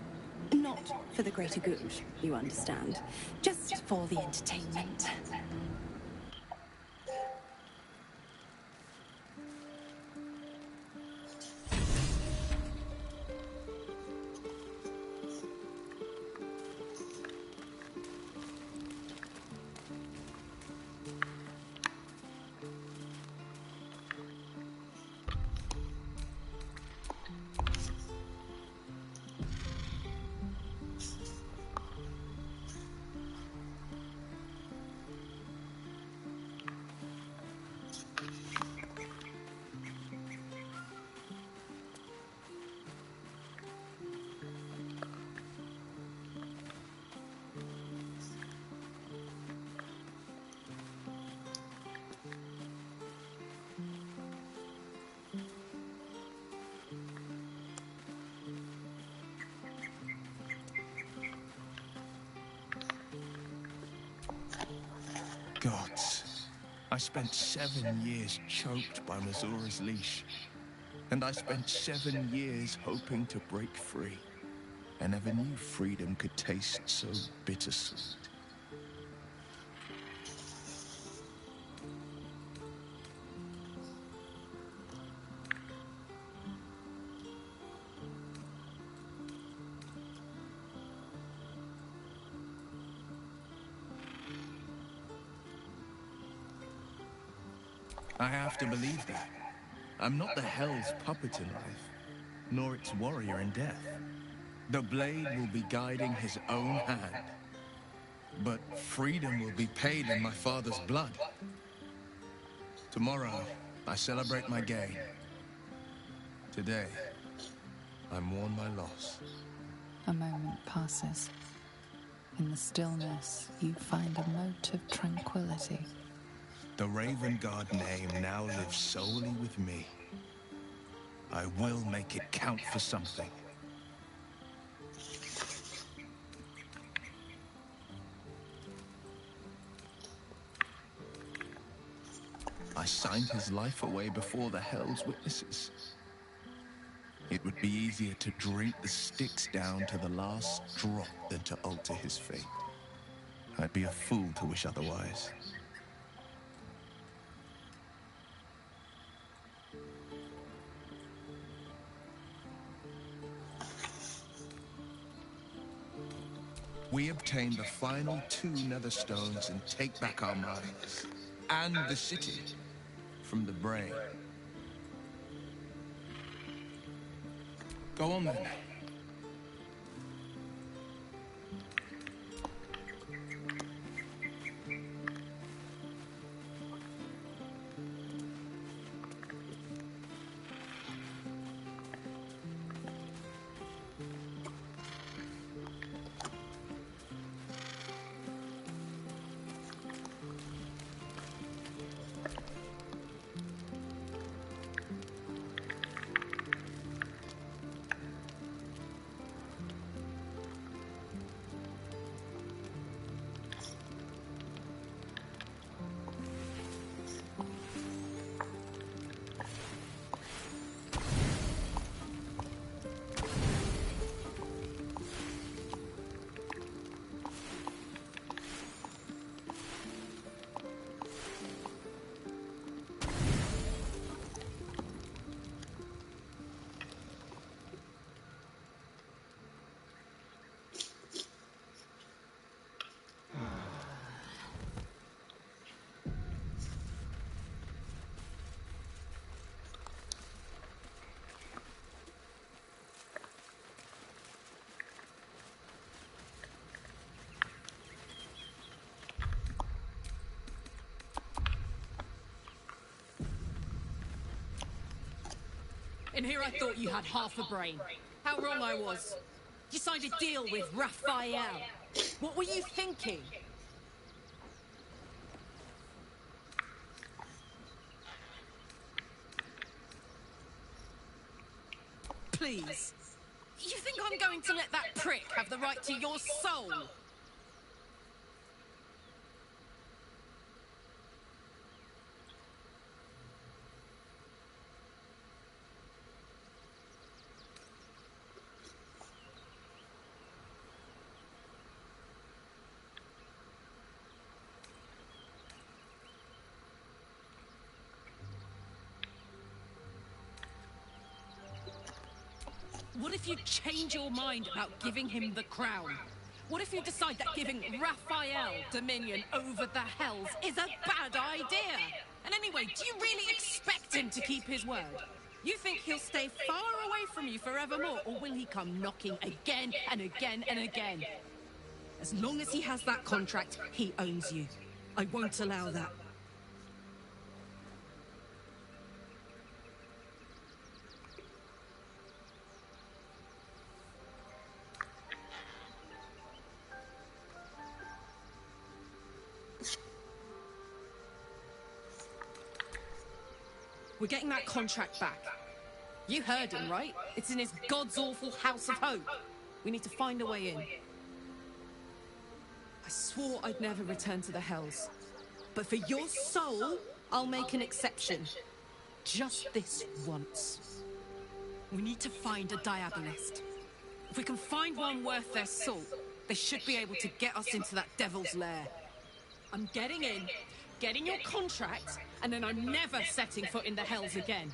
Not for the greater good, you understand. Just for the entertainment. Gods, I spent 7 years choked by Mazura's leash. And I spent 7 years hoping to break free. I never knew freedom could taste so bittersweet. I have to believe that. I'm not the Hell's puppet in life, nor its warrior in death. The blade will be guiding his own hand. But freedom will be paid in my father's blood. Tomorrow, I celebrate my gain. Today, I mourn my loss. A moment passes. In the stillness, you find a mote of tranquility. The Raven Guard name now lives solely with me. I will make it count for something. I signed his life away before the Hell's witnesses. It would be easier to drink the Styx down to the last drop than to alter his fate. I'd be a fool to wish otherwise. We obtain the final 2 nether stones and take back our minds. And the city from the brain. Go on then. And here I thought you had half a brain. How wrong I was. You signed a deal with Raphael. What were you thinking? Please. You think I'm going to let that prick have the right to your soul? What if you change your mind about giving him the crown? What if you decide that giving Raphael dominion over the Hells is a bad idea? And anyway, do you really expect him to keep his word? You think he'll stay far away from you forevermore, or will he come knocking again and again and again? As long as he has that contract, he owns you. I won't allow that. We're getting that contract back. You heard him, right? It's in his god's awful House of Hope. We need to find a way in. I swore I'd never return to the Hells. But for your soul, I'll make an exception. Just this once. We need to find a Diabolist. If we can find one worth their salt, they should be able to get us into that devil's lair. I'm getting in, getting your contract, and then I'm never setting foot in the Hells again.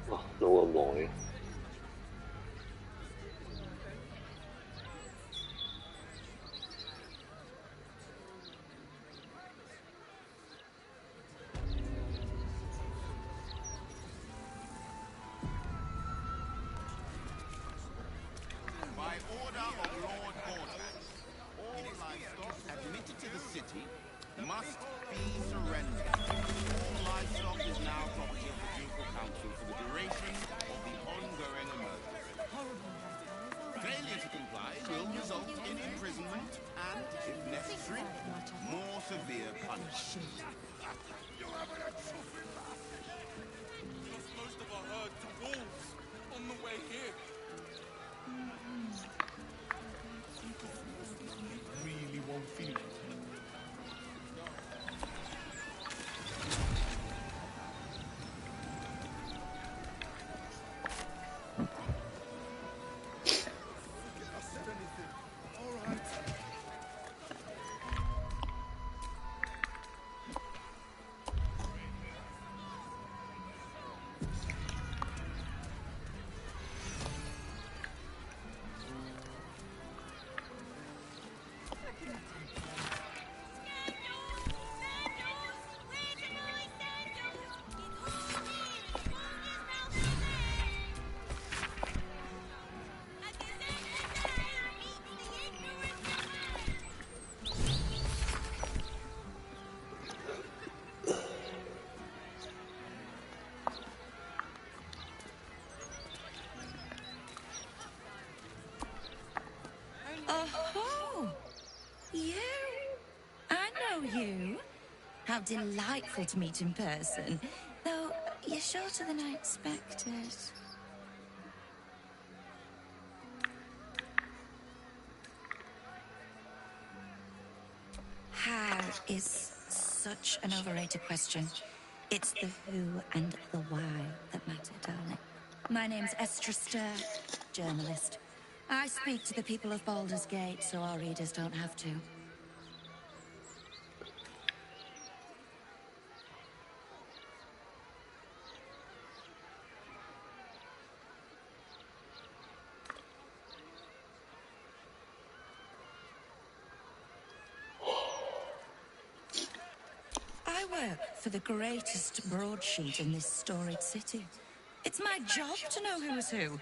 哇，攞咁耐嘅。By order of Lord Baldur, all livestock admitted to the city must be surrendered. All livestock is now property of the Ducal Council for the duration of the ongoing emergency. Failure to comply will result in imprisonment and, if necessary, more severe punishment. You're having a chuffing laugh. Lost most of our herd to wolves on the way here. You really won't feel it. Oh, you? I know you. How delightful to meet in person. Though, you're shorter than I expected. How is such an overrated question. It's the who and the why that matter, darling. My name's Estra Stir, journalist. I speak to the people of Baldur's Gate so our readers don't have to. I work for the greatest broadsheet in this storied city. It's my job to know who's who.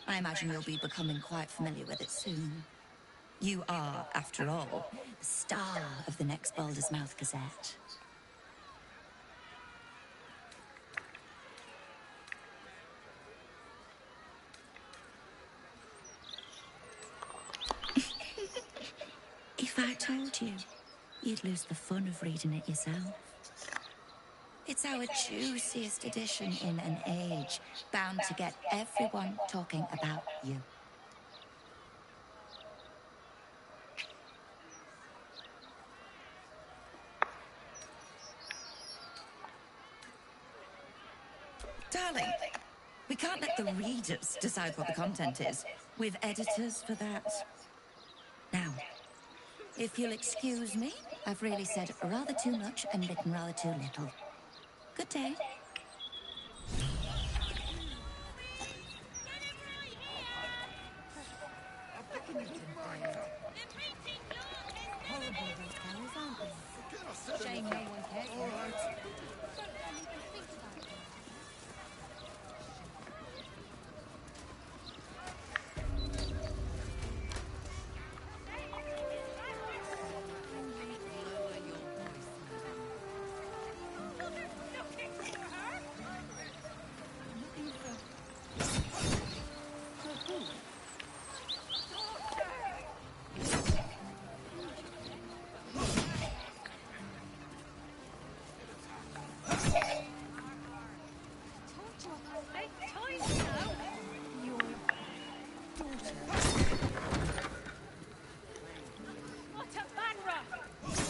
I imagine you'll be becoming quite familiar with it soon. You are, after all, the star of the next Baldur's Mouth Gazette. If I told you, you'd lose the fun of reading it yourself. It's our juiciest edition in an age bound to get everyone talking about you. Darling, we can't let the readers decide what the content is. We've editors for that. Now, if you'll excuse me, I've really said rather too much and written rather too little. Good day. Horrible, those cows, aren't they? Shame no one cares. All right. Don't even think about it.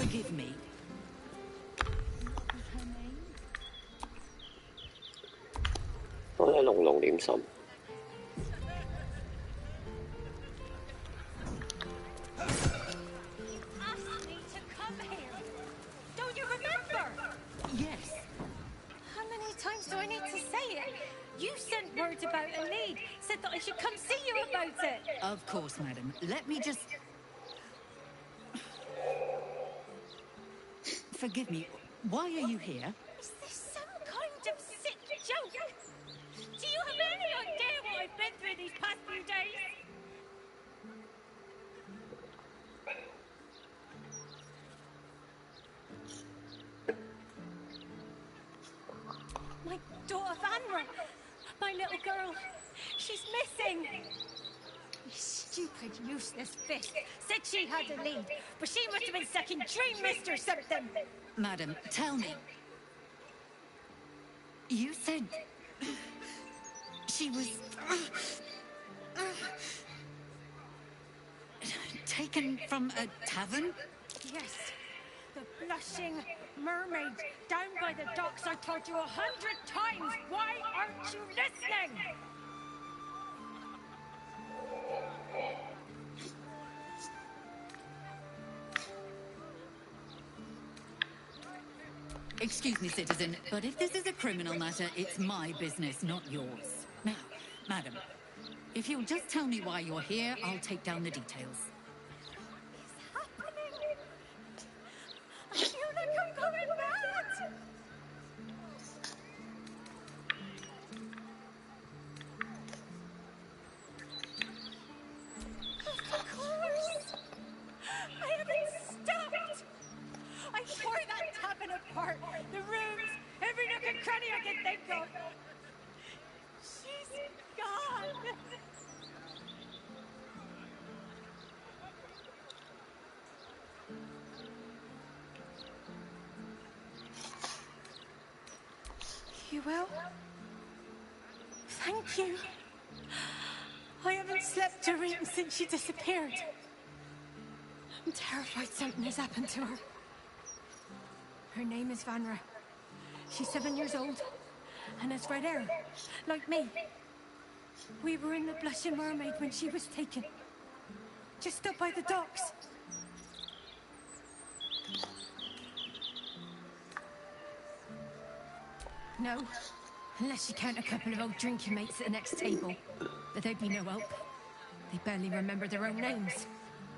Forgive me.我喺濃濃點心。Asked me to come here. Don't you remember? Yes. How many times do I need to say it? You sent word about a lead, said that I should come see you about it. Of course, madam. Let me just... Forgive me. Why are you here? Is this some kind of sick joke? Do you have any idea what I've been through these past few days? My daughter Vanra, my little girl, she's missing. stupid, useless fist said she had a lead, but she must have been sucking dream mist or something. Madam, tell me. You said she was taken from a tavern? Yes, the blushing mermaid down by the docks. I told you 100 times. Why aren't you listening? Excuse me, citizen, but if this is a criminal matter, it's my business, not yours. Now, madam, if you'll just tell me why you're here, I'll take down the details. I feel like I'm going mad. Of course. I haven't stopped. I tore that tavern apart. The rooms, every nook and cranny I can think of. She's gone. You will? Thank you. I haven't slept or eaten since she disappeared. I'm terrified something has happened to her. Her name is Vanra. She's 7 years old and has red hair, like me. We were in the Blushing Mermaid when she was taken. Just up by the docks. No, unless you count a couple of old drinking mates at the next table. But they'd be no help. They barely remember their own names.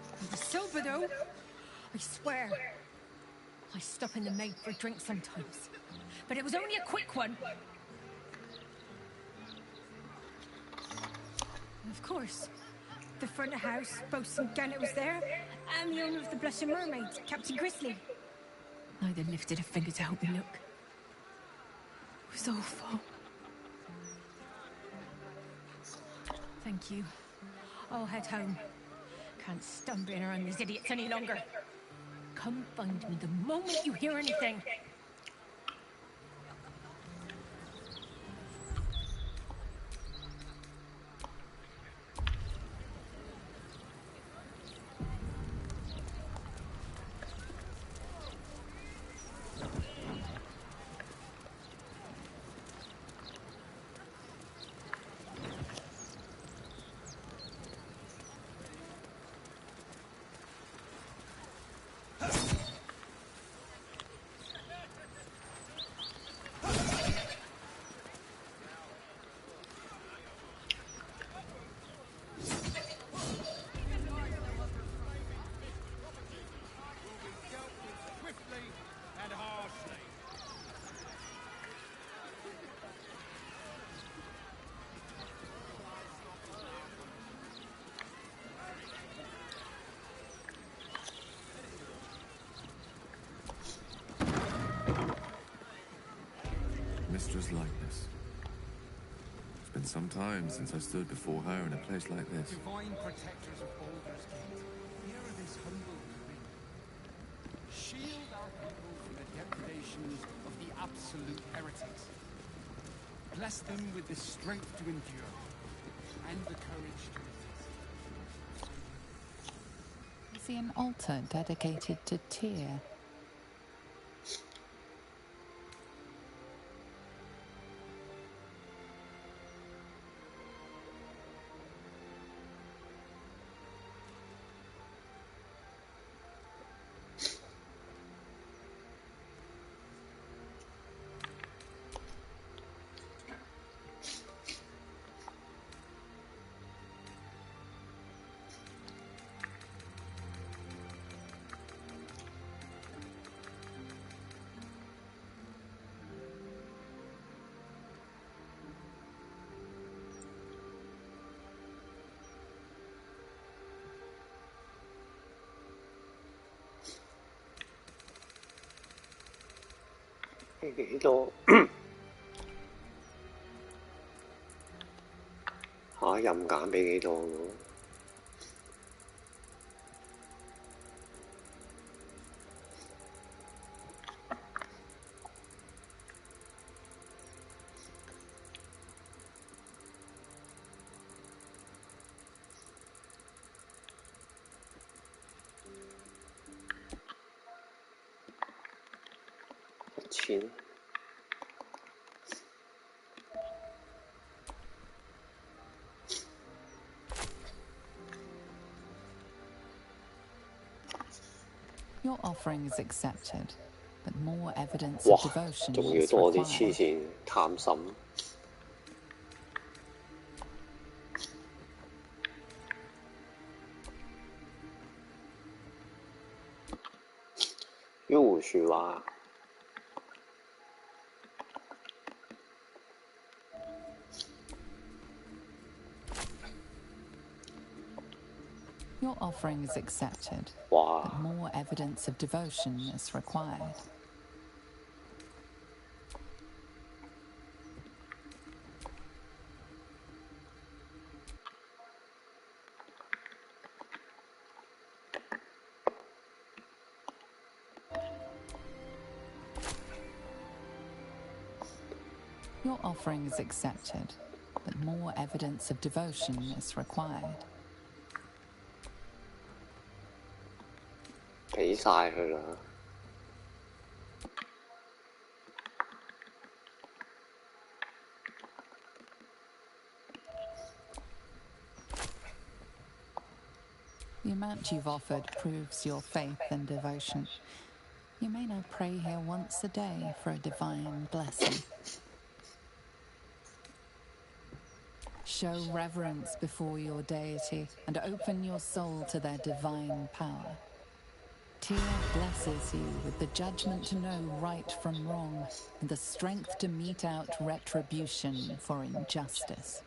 I was sober, though. I swear. I stop in the maid for a drink sometimes. But it was only a quick one. Of course. The front of house, Bosun Gannet was there, and the owner of the Blushing Mermaid, Captain Grizzly. Neither lifted a finger to help me look. It was awful. Thank you. I'll head home. Can't stand being around these idiots any longer. Come find me the moment you hear anything. Mistress likeness. It's been some time since I stood before her in a place like this. Divine protectors of Baldur's Gate, here are this humble ring. Shield our people from the depredations of the absolute heretics. Bless them with the strength to endure and the courage to resist. I see an altar dedicated to Tyr.幾多？下一任揀俾幾多？ 1000。Your offering is accepted, but more evidence 哇 of devotion 仲要 is 多啲黐 required. 線探審。玉虎樹話 Your offering is accepted, Wow. but more evidence of devotion is required. Your offering is accepted, but more evidence of devotion is required. 俾晒佢啦。The amount you've offered proves your faith and devotion. You may now pray here once a day for a divine blessing. Show reverence before your deity and open your soul to their divine power. Tyr blesses you with the judgment to know right from wrong and the strength to mete out retribution for injustice.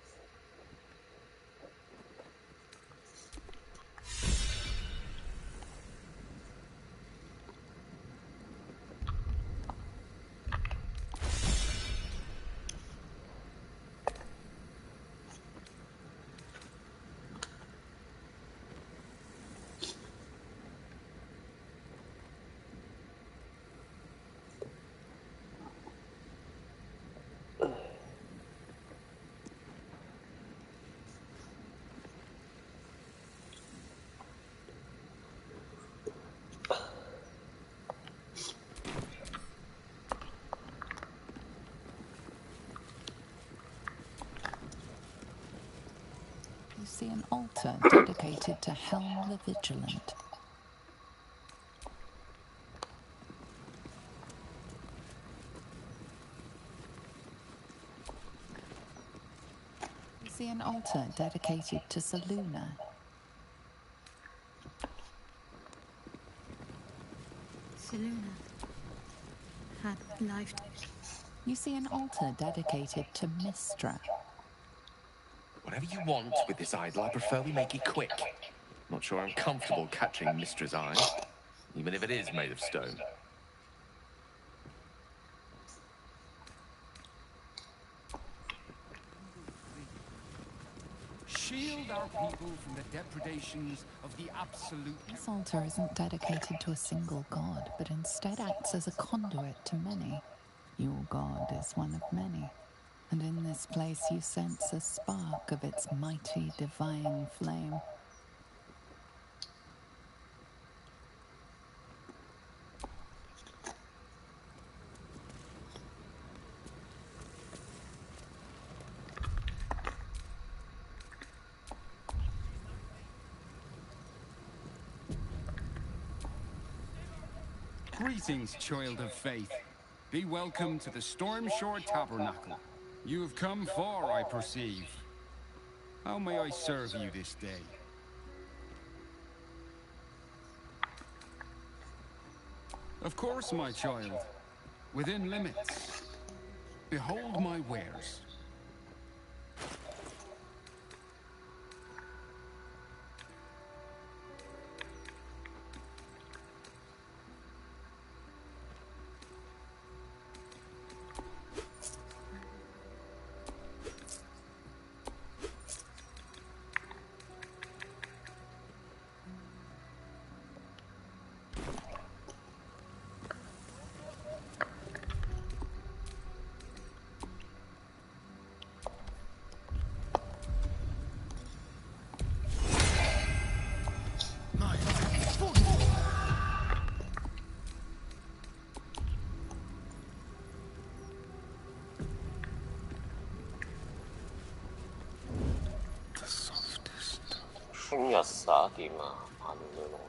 You see an altar dedicated to Helm the Vigilant. You see an altar dedicated to Saluna. Saluna had life. You see an altar dedicated to Mistra. Whatever you want with this idol, I prefer we make it quick. Not sure I'm comfortable catching Mistra's eye, even if it is made of stone. Shield our people from the depredations of the absolute. This altar isn't dedicated to a single god, but instead acts as a conduit to many. Your god is one of many, and in this place you sense a spark of its mighty divine flame. Greetings, child of faith. Be welcome to the Stormshore Tabernacle. You have come far, I perceive. How may I serve you this day? Of course, my child. Within limits. Behold my wares. 日11點啊，晚都攞。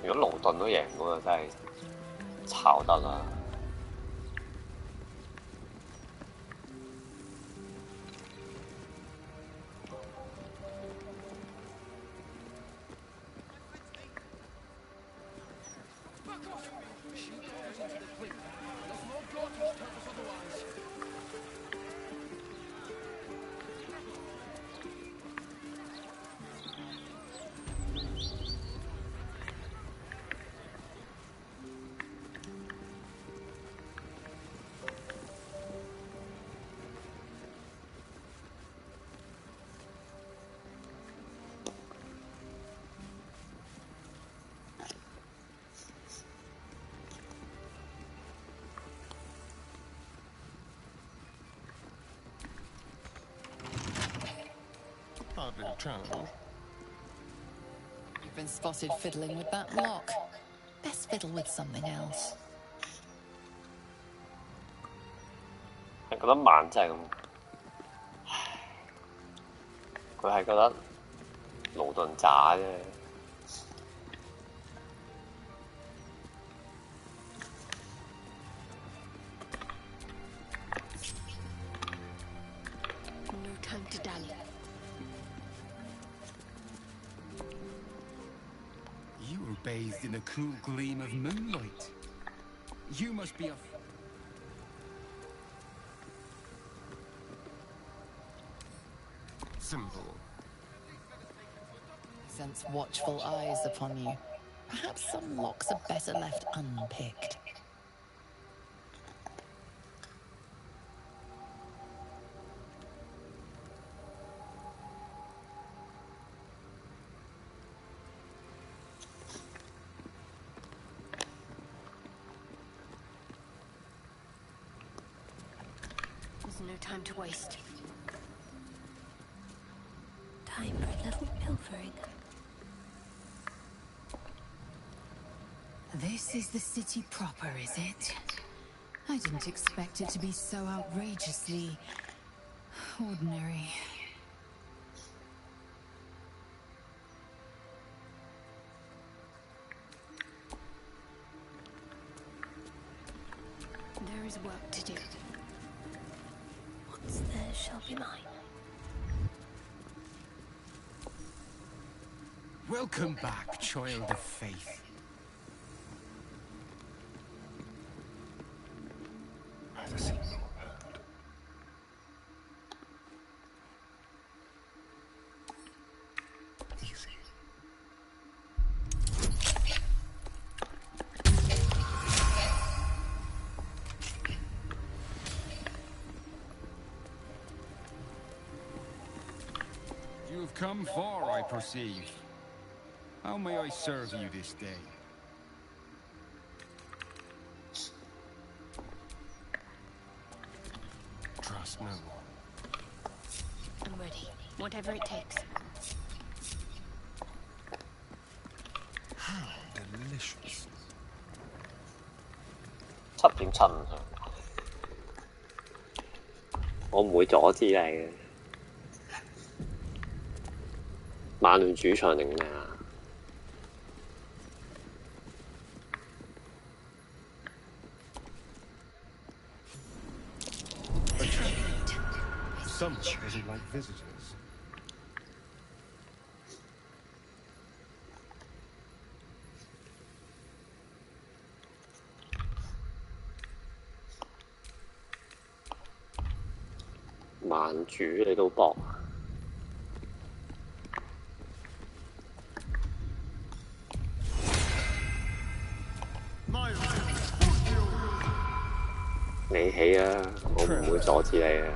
如果勞頓都贏到就真係炒得啦。You've been spotted fiddling with that lock. Best fiddle with something else. 係覺得慢真係咁，佢係覺得勞頓渣啫。No time to dally. You were bathed in a cool gleam of moonlight. You must be a... Simple. Sense watchful eyes upon you. Perhaps some locks are better left unpicked. There's no time to waste. Time for a little pilfering. This is the city proper, is it? I didn't expect it to be so outrageously ordinary. There is work to do. What's theirs shall be mine. Welcome back, child of faith. I've seen no hurt. Easy. You have come far, I perceive. How may I serve you this day? Trust no one. I'm ready. Whatever it takes. How delicious. 7.75，我唔會阻止你嘅。曼聯主場定咩啊？Someone doesn't like visitors. 慢煮你都搏。你起啊，我唔會阻止你啊。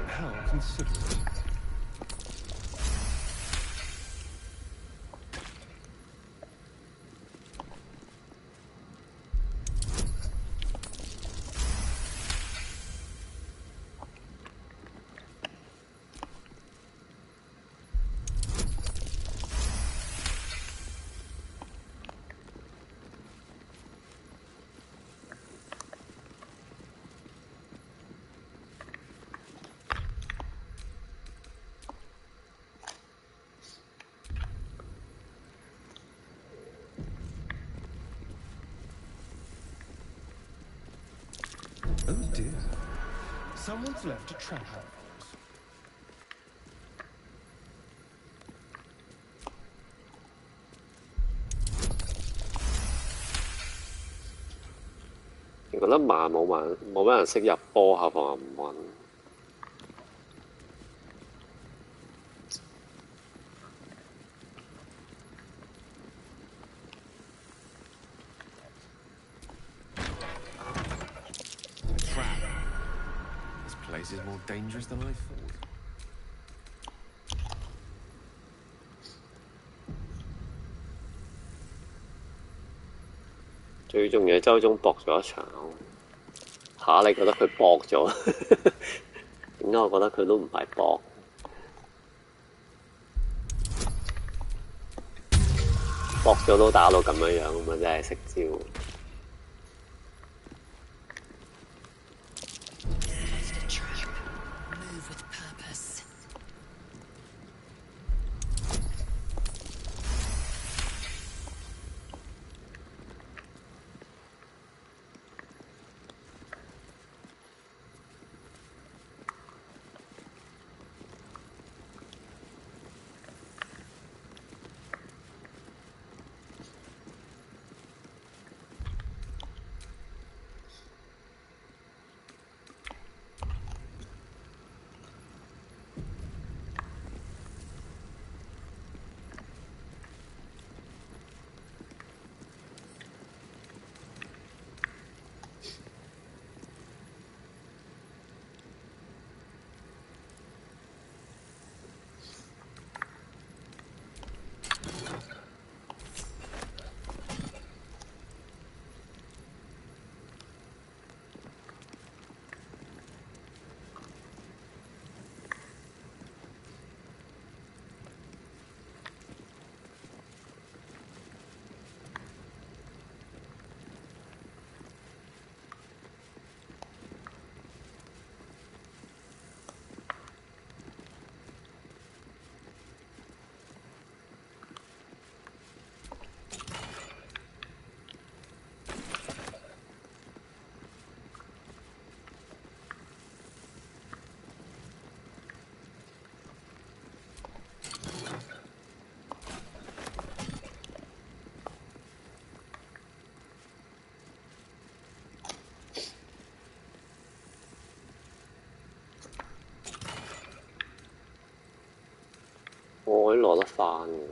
Oh dear. Someone's left a trap out for us. 覺得慢冇乜人識入波，後防又唔穩。This is more dangerous than I thought. 最重要係周中搏咗一場，你覺得佢搏咗？點解我覺得佢都唔係搏？搏咗都打到咁樣樣，咁啊真係識招。我可以攞得返嘅。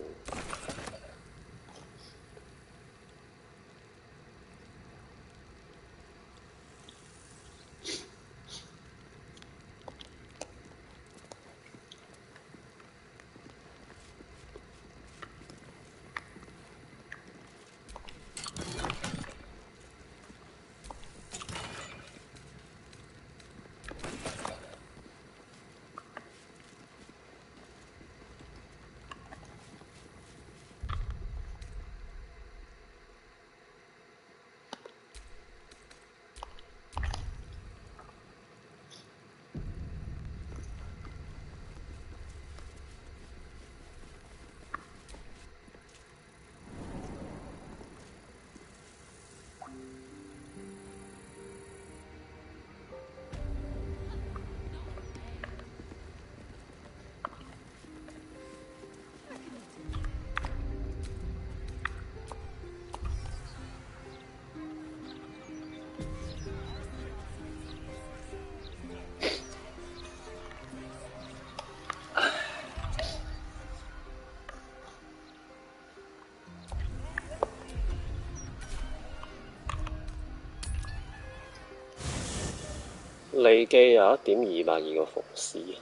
利基有1.2萬2個伏屍。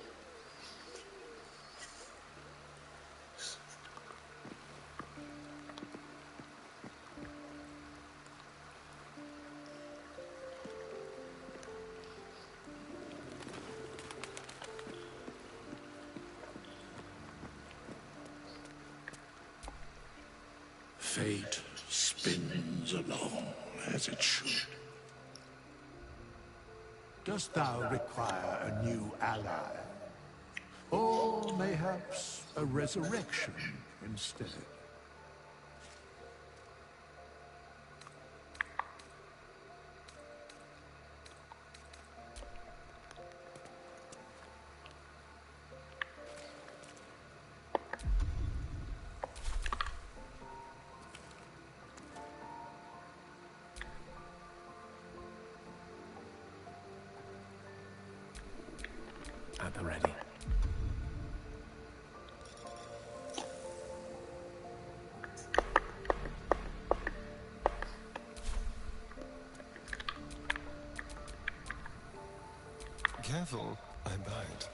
Fate spins along as it should. Dost thou require a new ally? Or mayhaps a resurrection instead? At the ready. Careful, I bite.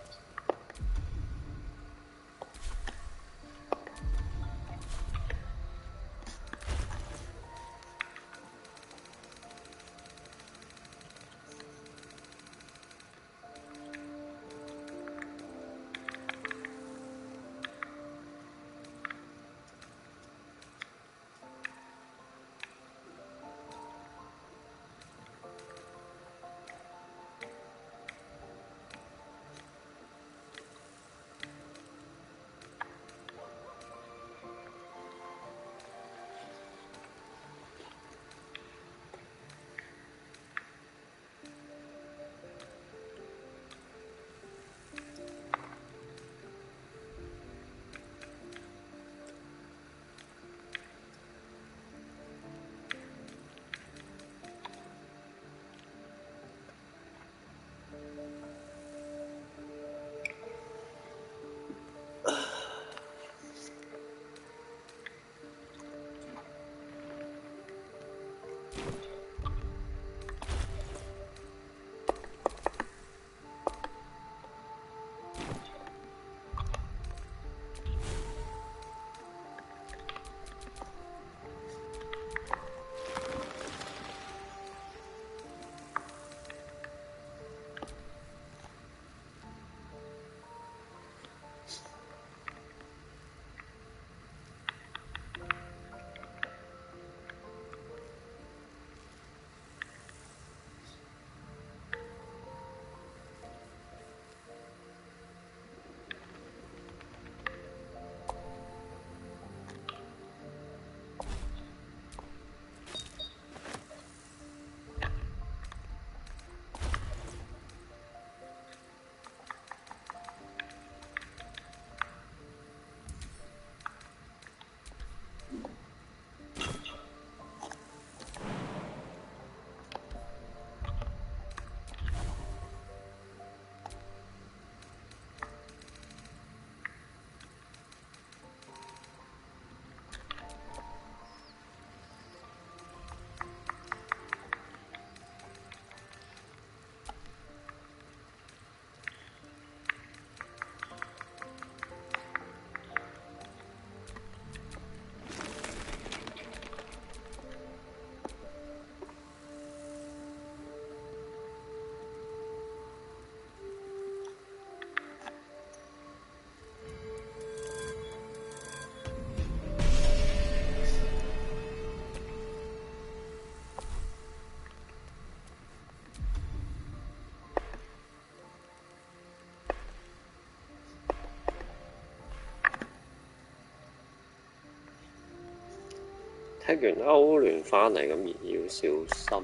踢完歐聯返嚟咁要小心。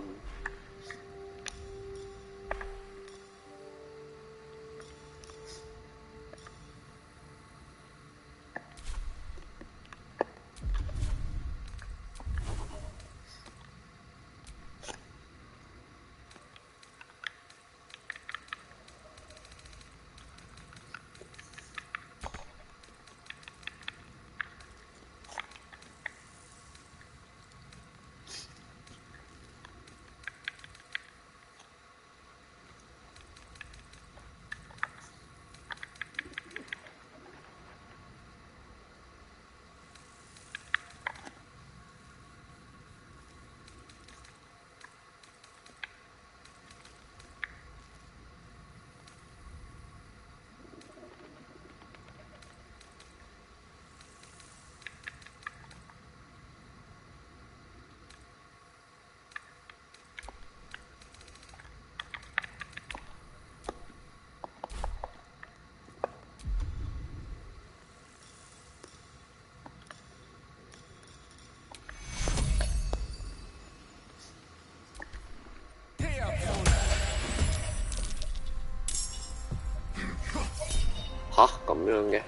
吓咁樣嘅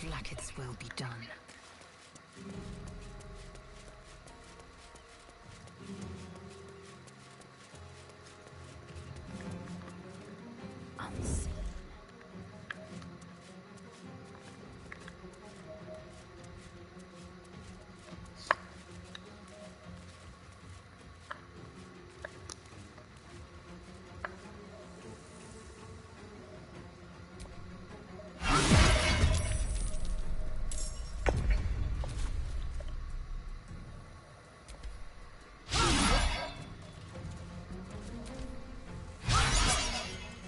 ？Blacket's will be done. Unseen.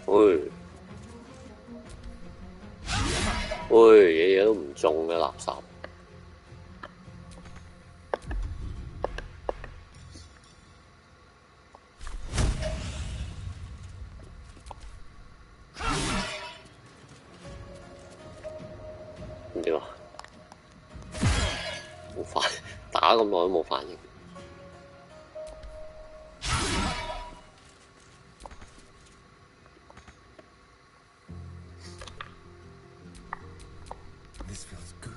喂，嘢嘢都唔中嘅垃圾。唔掂啊！冇反，打咁耐都冇反應。This feels good.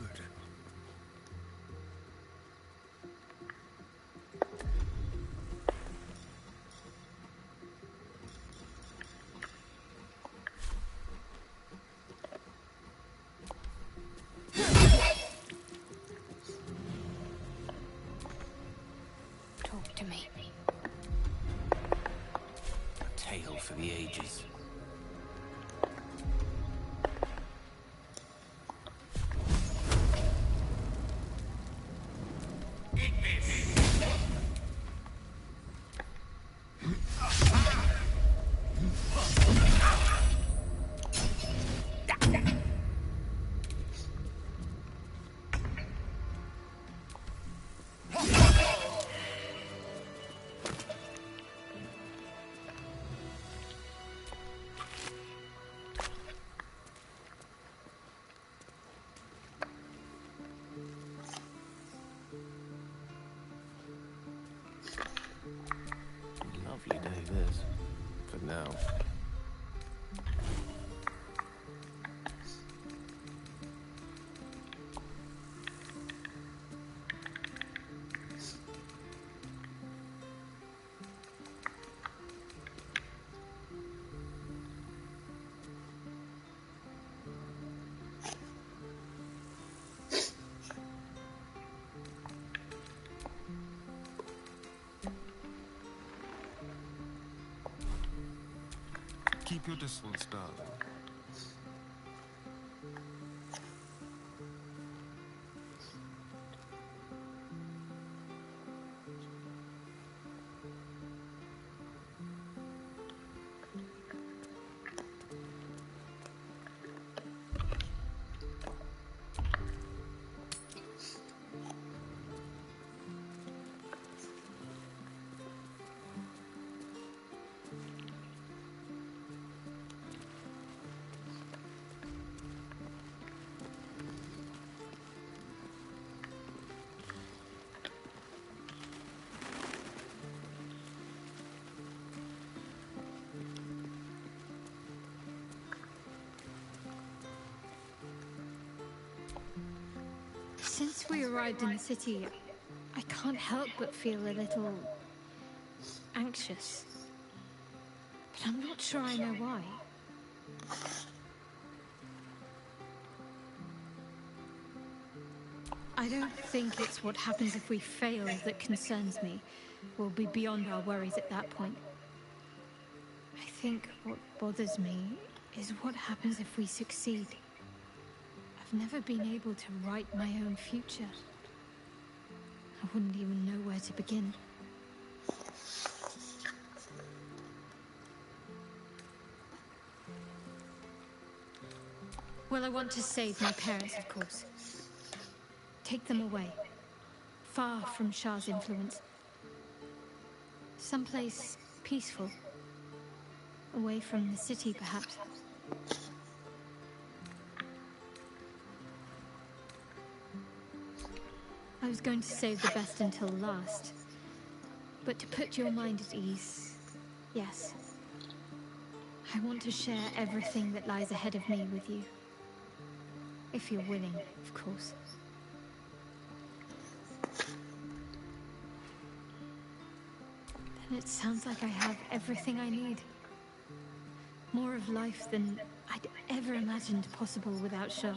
Talk to me. A tale for the ages. Lovely day this, for now. Keep your distance, darling. Since we arrived in the city, I can't help but feel a little anxious. But I'm not sure I know why. I don't think it's what happens if we fail that concerns me. We'll be beyond our worries at that point. I think what bothers me is what happens if we succeed. I've never been able to write my own future. I wouldn't even know where to begin. Well, I want to save my parents, of course. Take them away. Far from Shah's influence. Someplace peaceful. Away from the city, perhaps. I was going to save the best until last. But to put your mind at ease, yes. I want to share everything that lies ahead of me with you. If you're willing, of course. Then it sounds like I have everything I need. More of life than I'd ever imagined possible without Shah.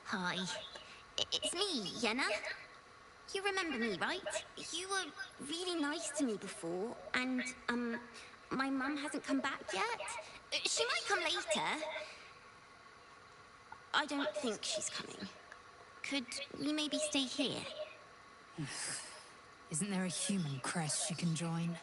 Hi. It's me, Yenna. You remember me, right? You were really nice to me before, and, my mum hasn't come back yet. She might come later. I don't think she's coming. Could we maybe stay here? Isn't there a human crest she can join?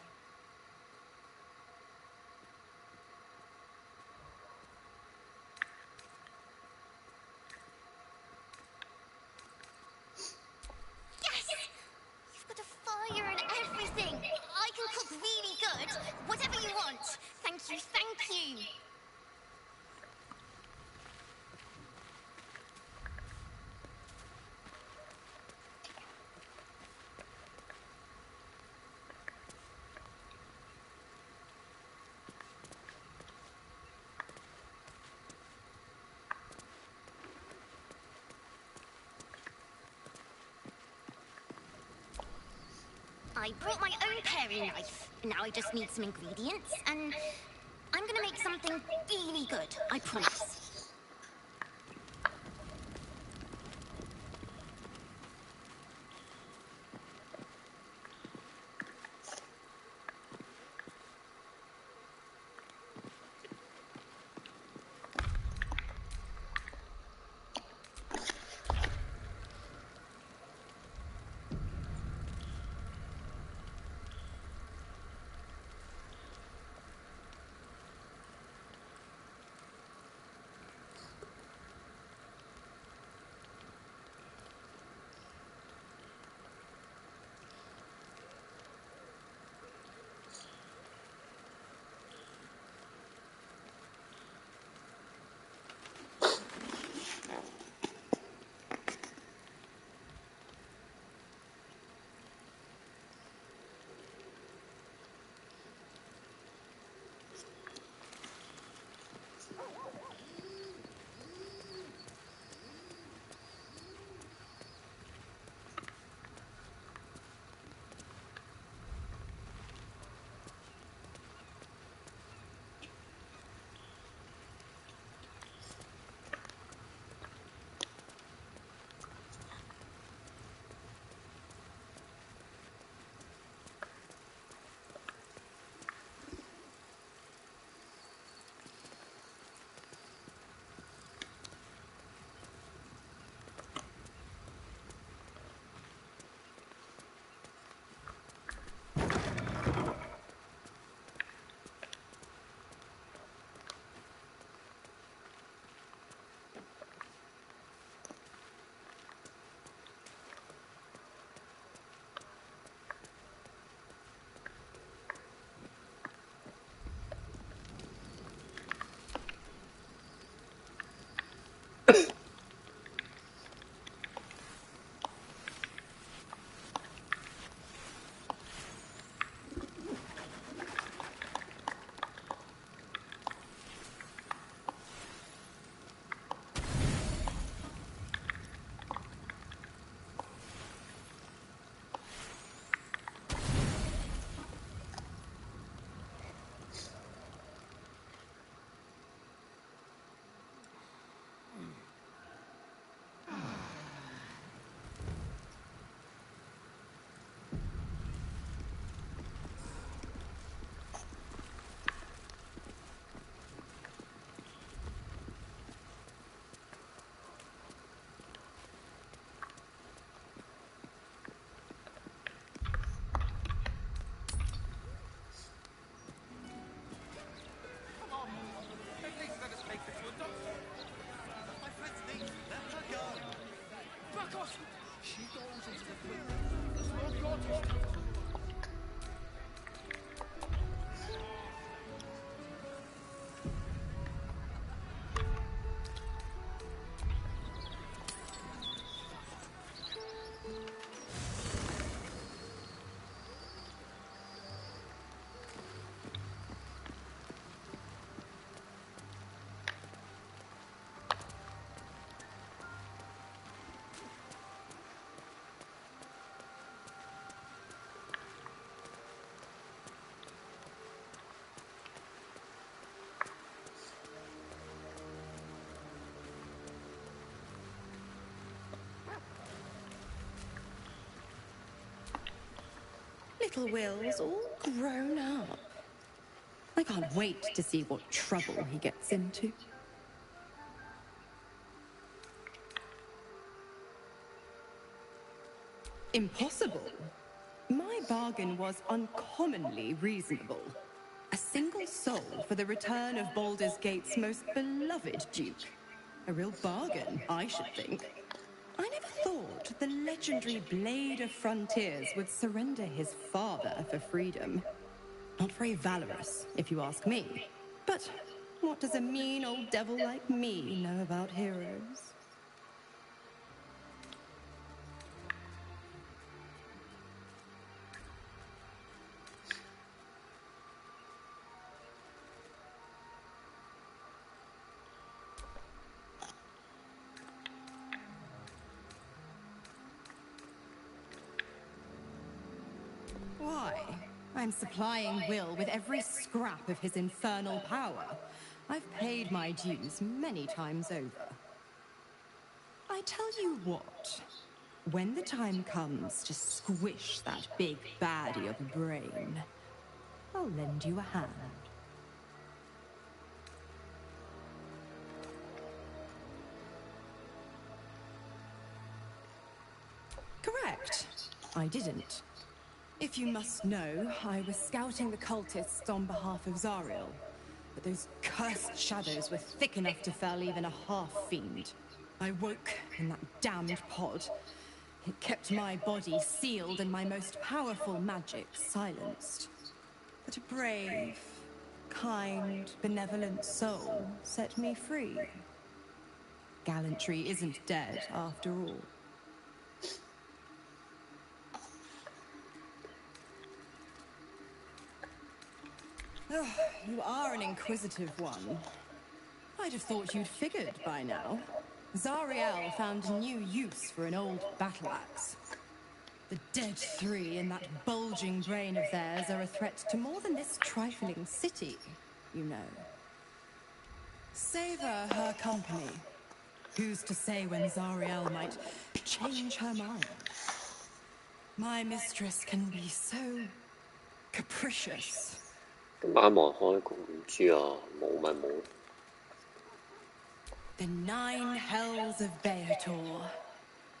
I can cook really good. Whatever you want. Thank you, thank you. I brought my own paring knife. Now I just need some ingredients, and I'm gonna make something really good, I promise. Little Will's all grown up. I can't wait to see what trouble he gets into. Impossible. My bargain was uncommonly reasonable. A single soul for the return of Baldur's Gate's most beloved duke. A real bargain, I should think. I never thought the legendary Blade of Frontiers would surrender his father for freedom. Not very valorous, if you ask me. But what does a mean old devil like me know about heroes? Why? I'm supplying Will with every scrap of his infernal power. I've paid my dues many times over. I tell you what, when the time comes to squish that big baddie of a brain, I'll lend you a hand. Correct. I didn't. If you must know, I was scouting the cultists on behalf of Zariel, but those cursed shadows were thick enough to fell even a half-fiend. I woke in that damned pod. It kept my body sealed and my most powerful magic silenced. But a brave, kind, benevolent soul set me free. Gallantry isn't dead, after all. You are an inquisitive one. I'd have thought you'd figured by now. Zariel found a new use for an old battle axe. The dead three in that bulging brain of theirs are a threat to more than this trifling city, you know. Savor her company. Who's to say when Zariel might change her mind? My mistress can be so capricious. 今晚冇人開工，唔知啊，冇咪冇。The 9 hells of Beator.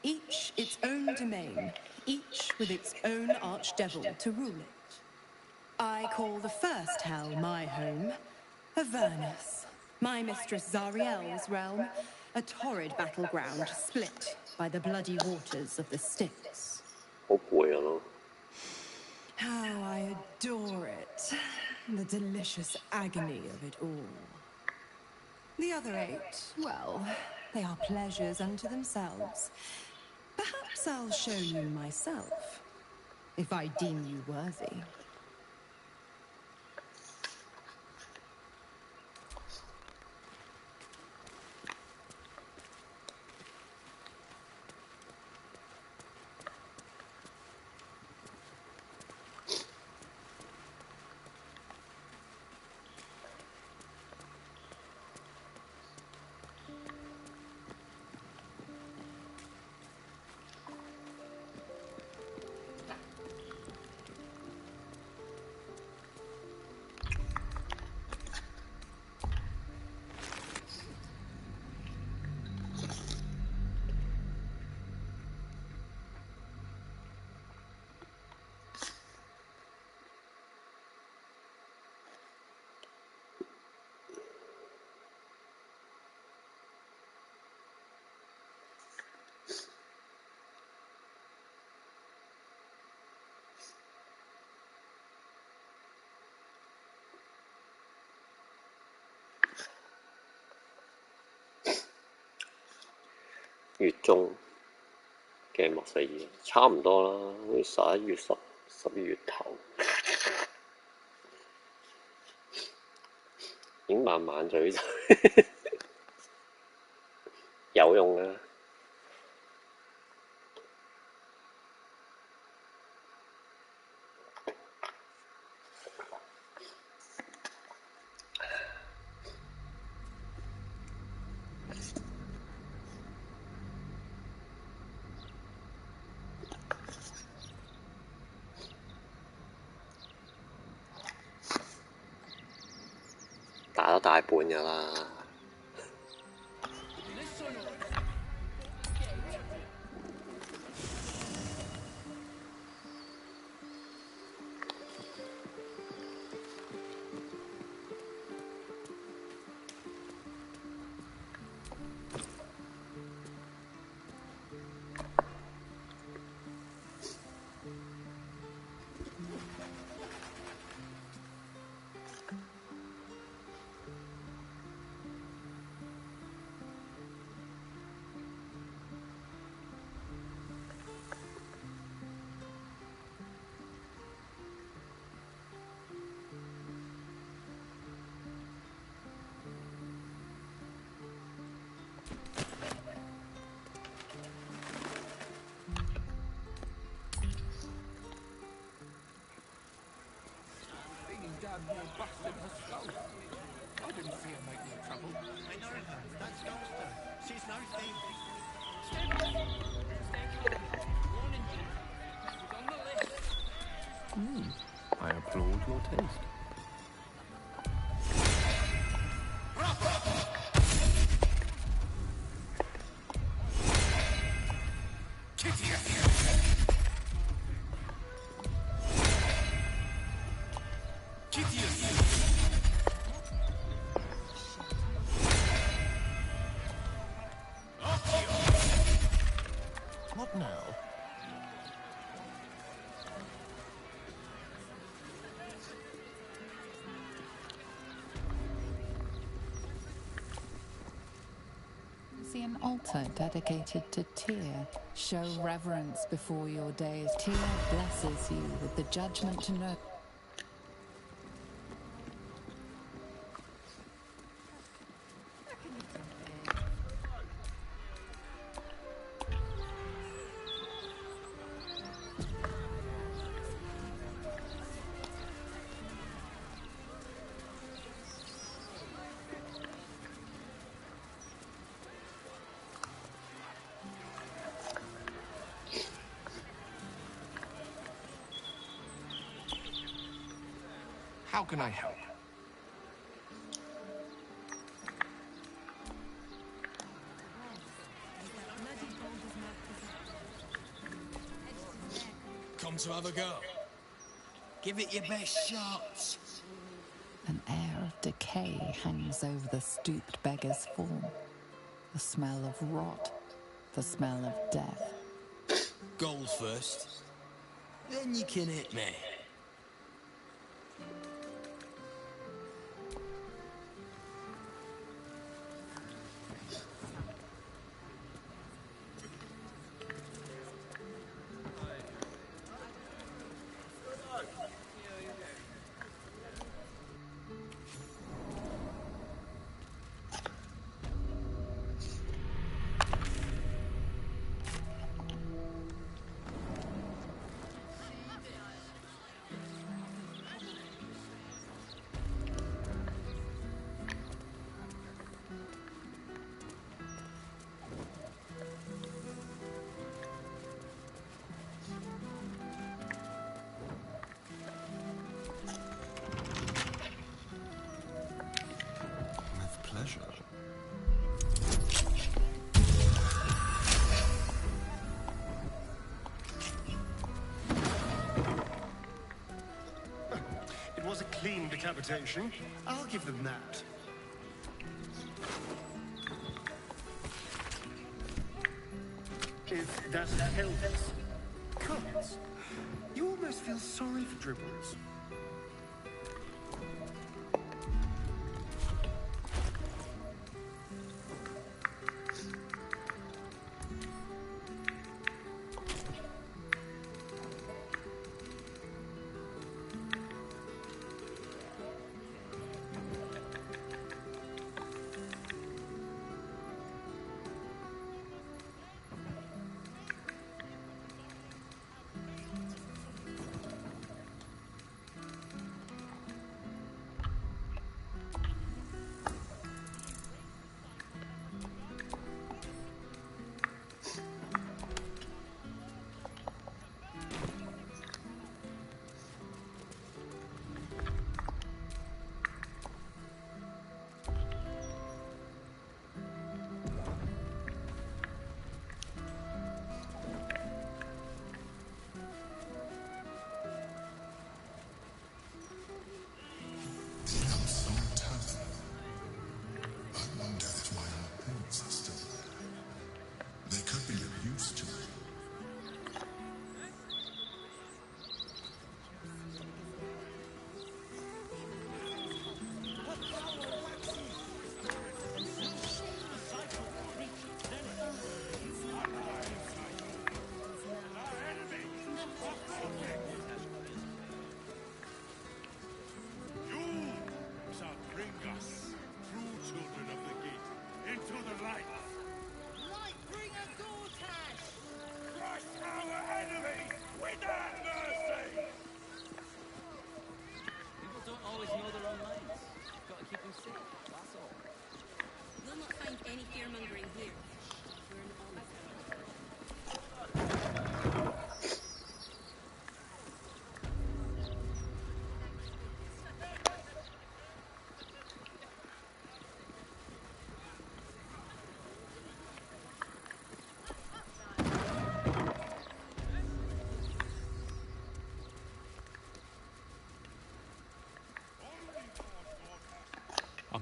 Each its own domain, each with its own archdevil to rule it. I call the first hell my home, Avernus, my mistress Zariel's realm, a torrid battleground split by the bloody waters of the Styx. 好攰啊都。How I adore it, the delicious agony of it all. The other 8, well, they are pleasures unto themselves. Perhaps I'll show you myself, if I deem you worthy. 月中嘅莫死爾，差唔多啦，好似11月12月頭，已經慢慢咀咒，有用啊！打咗大半㗎啦。Damn near busted her skull. I didn't see her make no trouble. I know her. That's Doctor. She's no thief. Stay back. Stay calm. Warning you. She's on the list. I applaud your taste. What now? See an altar dedicated to Tyr. Show reverence before your days. Tyr blesses you with the judgment to know. How can I help? Come to have a go. Give it your best shot. An air of decay hangs over the stooped beggar's form. The smell of rot, the smell of death. Gold first. Then you can hit me. Pleasure. It was a clean decapitation. I'll give them that. Is that helps? Comments? You almost feel sorry for dribblers.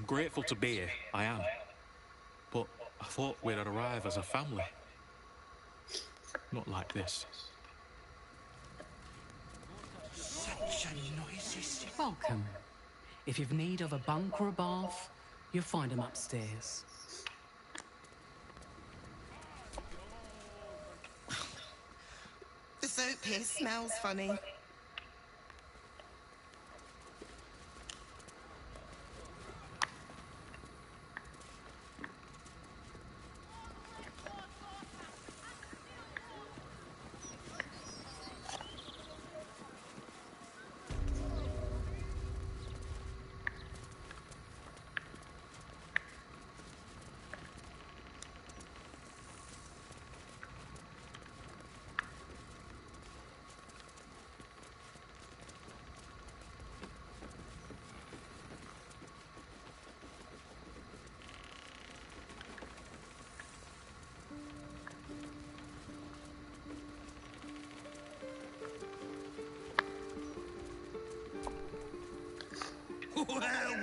grateful to be here, I am. But I thought we'd arrive as a family. Not like this. Such a noisy city. Welcome. If you've need of a bunk or a bath, you'll find them upstairs. The soap here smells funny.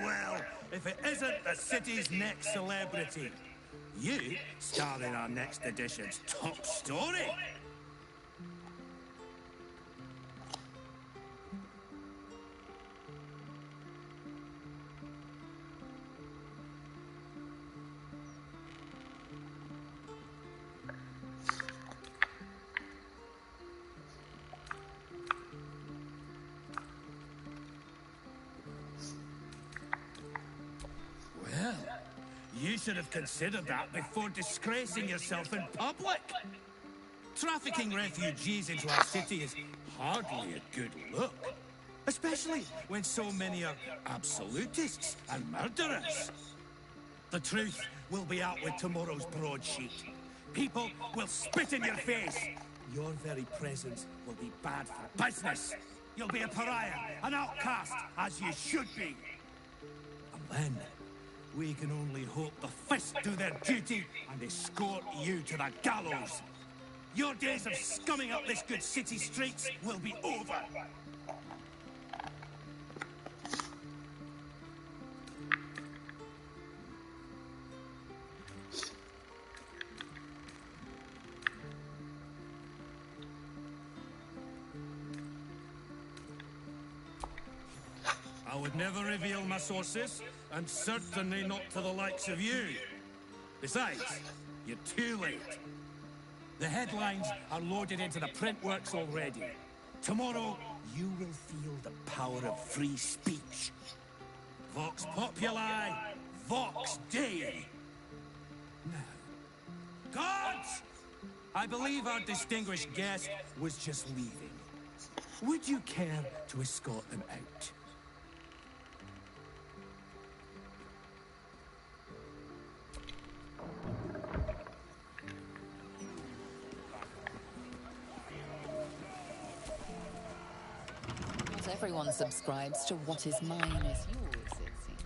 Well, if it isn't the city's next celebrity, you star in our next edition's top story. Well, you should have considered that before disgracing yourself in public. Trafficking refugees into our city is hardly a good look. Especially when so many are absolutists and murderers. The truth will be out with tomorrow's broadsheet. People will spit in your face. Your very presence will be bad for business. You'll be a pariah, an outcast, as you should be. And then, we can only hope the fist do their duty and escort you to the gallows. Your days of scumming up this good city streets will be over. I would never reveal my sources, and certainly not to the likes of you. Besides, you're too late. The headlines are loaded into the print works already. Tomorrow, you will feel the power of free speech. Vox populi, vox dei. Now, guards! I believe our distinguished guest was just leaving. Would you care to escort them out? Not everyone subscribes to what is mine is yours, it seems.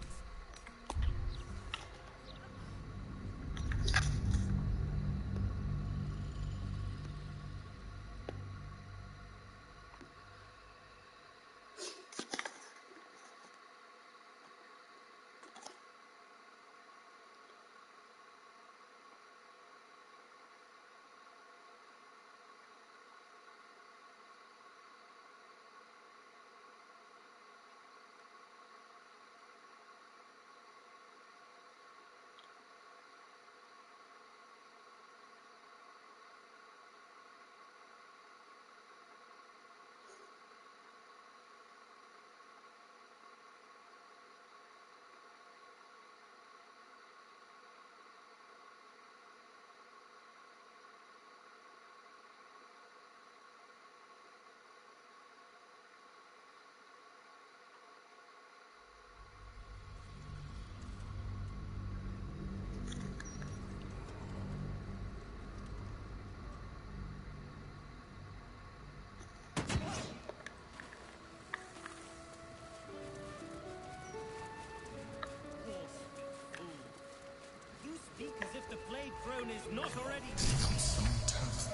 You speak as if the plague throne is not already... I'm so tough.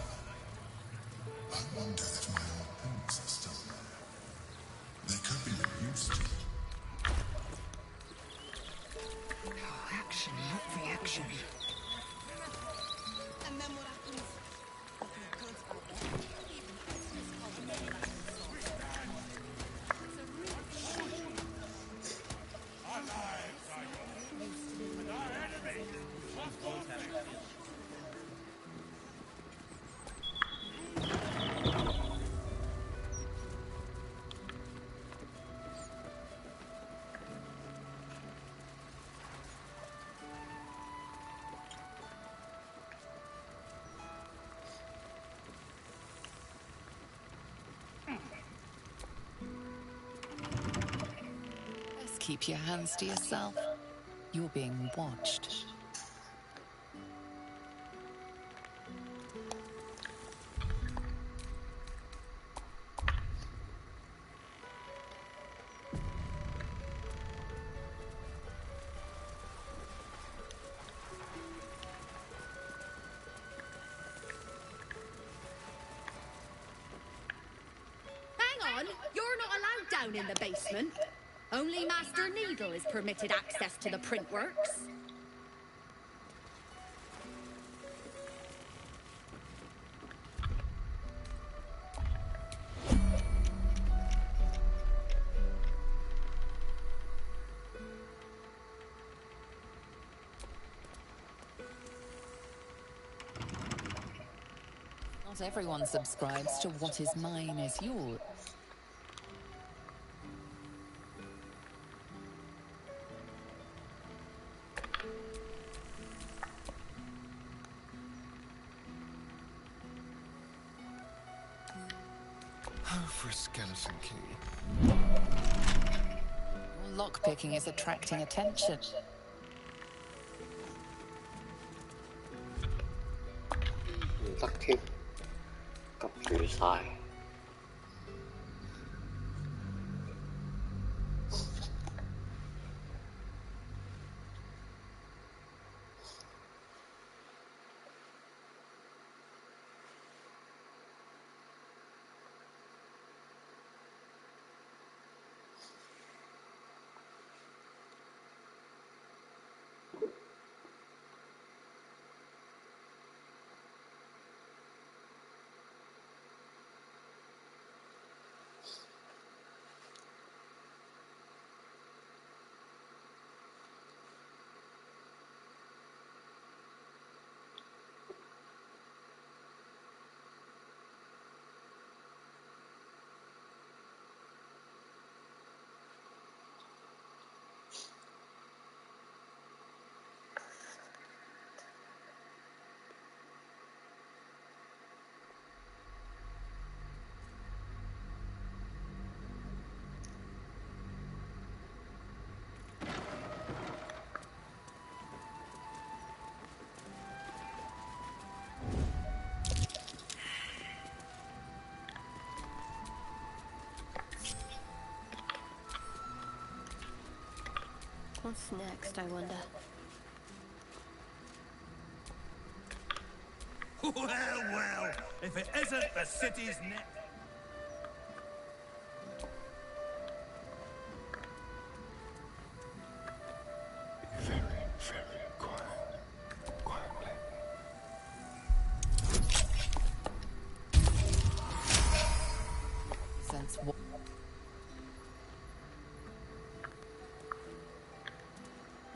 I wonder if my old boots are still there. They could be of use to you. action, not reaction. And then what happens? Best keep your hands to yourself. You're being watched. Hang on, you're not allowed down in the basement. Only Master Needle is permitted access to the printworks. Not everyone subscribes to what is mine is yours. For a skeleton key. Your lockpicking is attracting attention.唔得添，急住晒。What's next, I wonder? Well, if it isn't the city's next. Very, very quiet. Quietly. Sense what?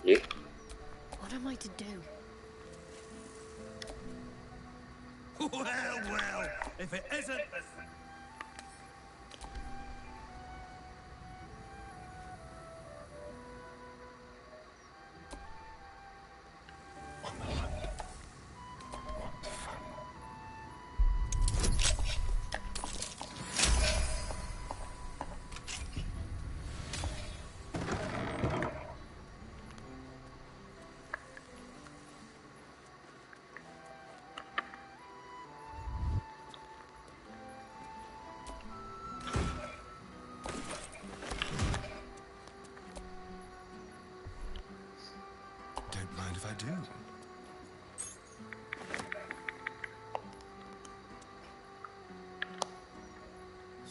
咦？ What am I to do? Well, if it isn't the... Don't mind if I do.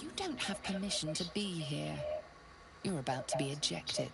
You don't have permission to be here. You're about to be ejected.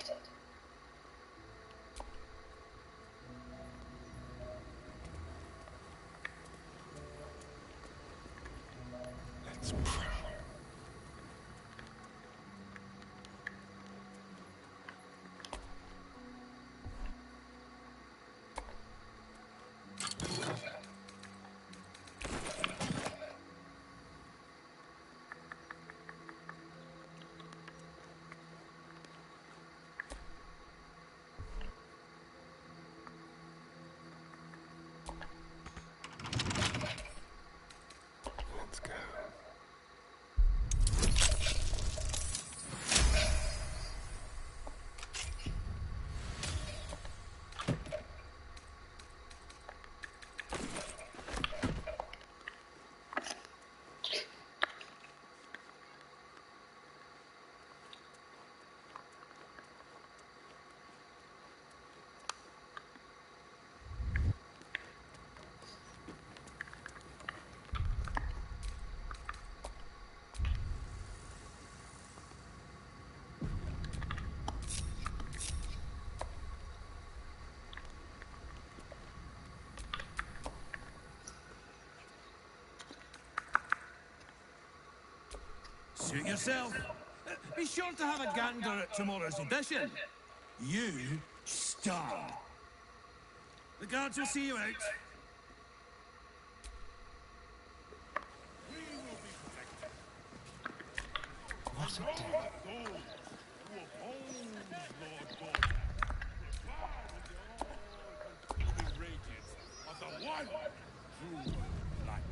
Suit yourself. Be sure to have a gander at tomorrow's edition. You star. The guards will see you out. What a day. Of the one true light.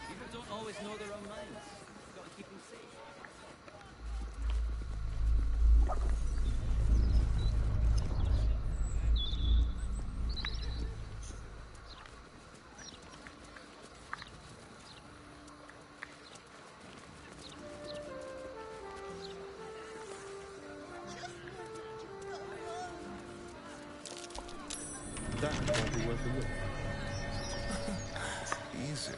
People don't always know their own minds. You've got to keep them safe. That might be worth a look. Easy.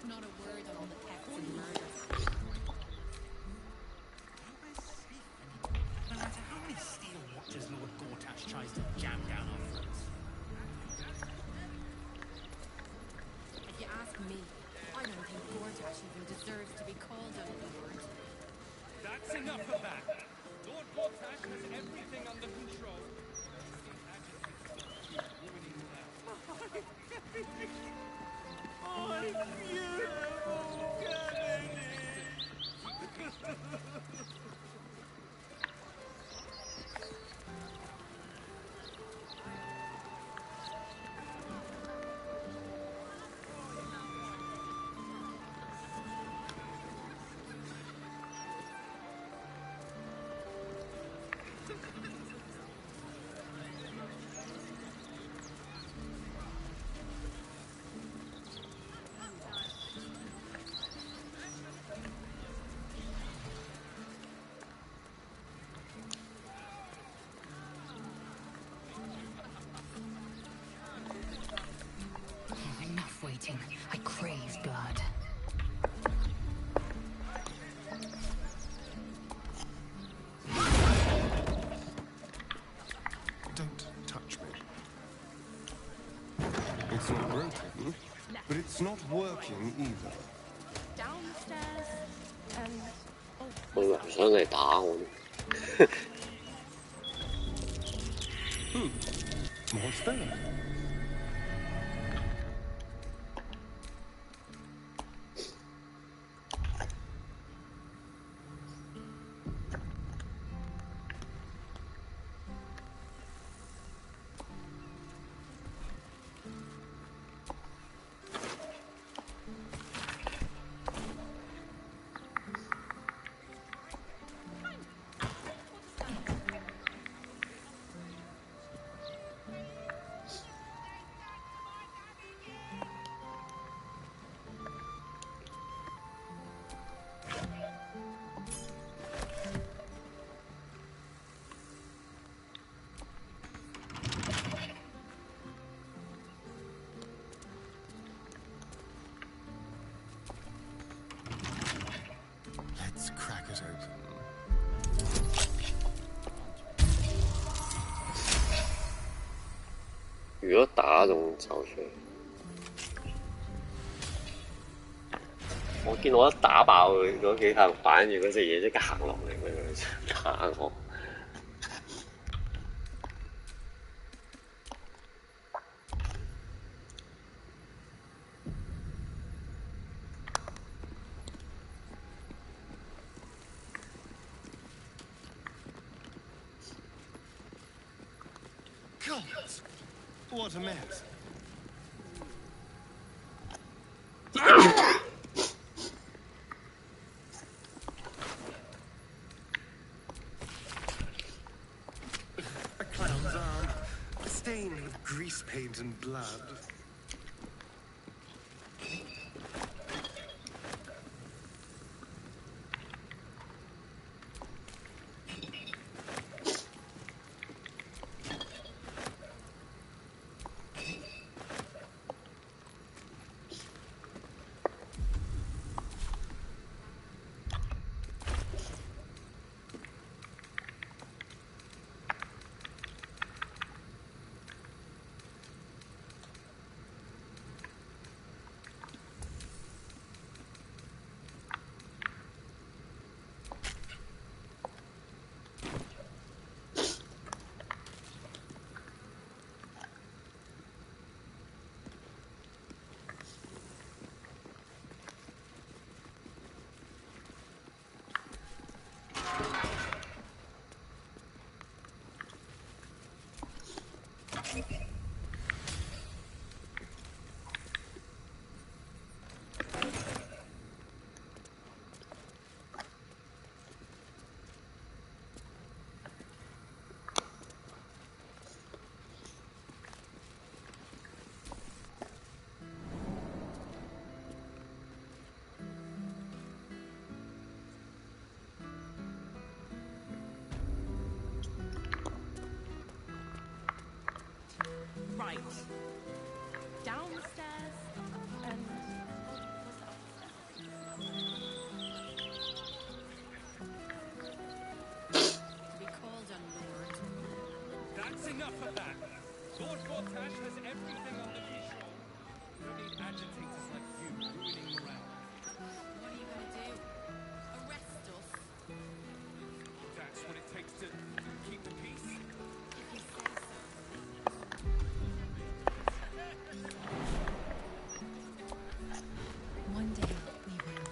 Not a word on all the thefts and murders. No matter how many steel watches Lord Gortash tries to jam down our throats. If you ask me, I don't think Gortash even deserves to be called a lord. That's enough of that. Lord Gortash has everything under control. My beautiful Kennedy! Enough waiting. I crave blood. Don't touch me. It's not broken, but it's not working either. Downstairs and 我以為想嚟打我呢。What's that? Let's crack it open. 如果打仲走出嚟，我見我一打爆佢嗰幾塊板，住嗰隻嘢即刻行落嚟，佢打我。Gods! What a mess. A clown's arm, stained with grease paint and blood. Right. Downstairs and... Be called a lord. That's enough of that. Lord Gortash has everything under control. We don't need agitators like you ruining morale. What are you gonna do? Arrest us? That's what it takes to keep the peace. If you say so. One day we will.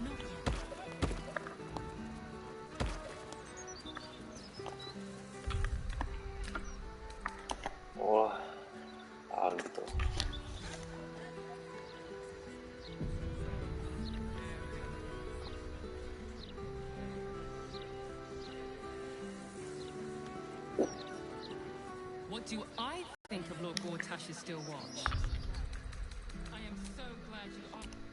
Not yet.好啦，打唔到。What do I think of Lord Gortash's still watch? I am so glad you are.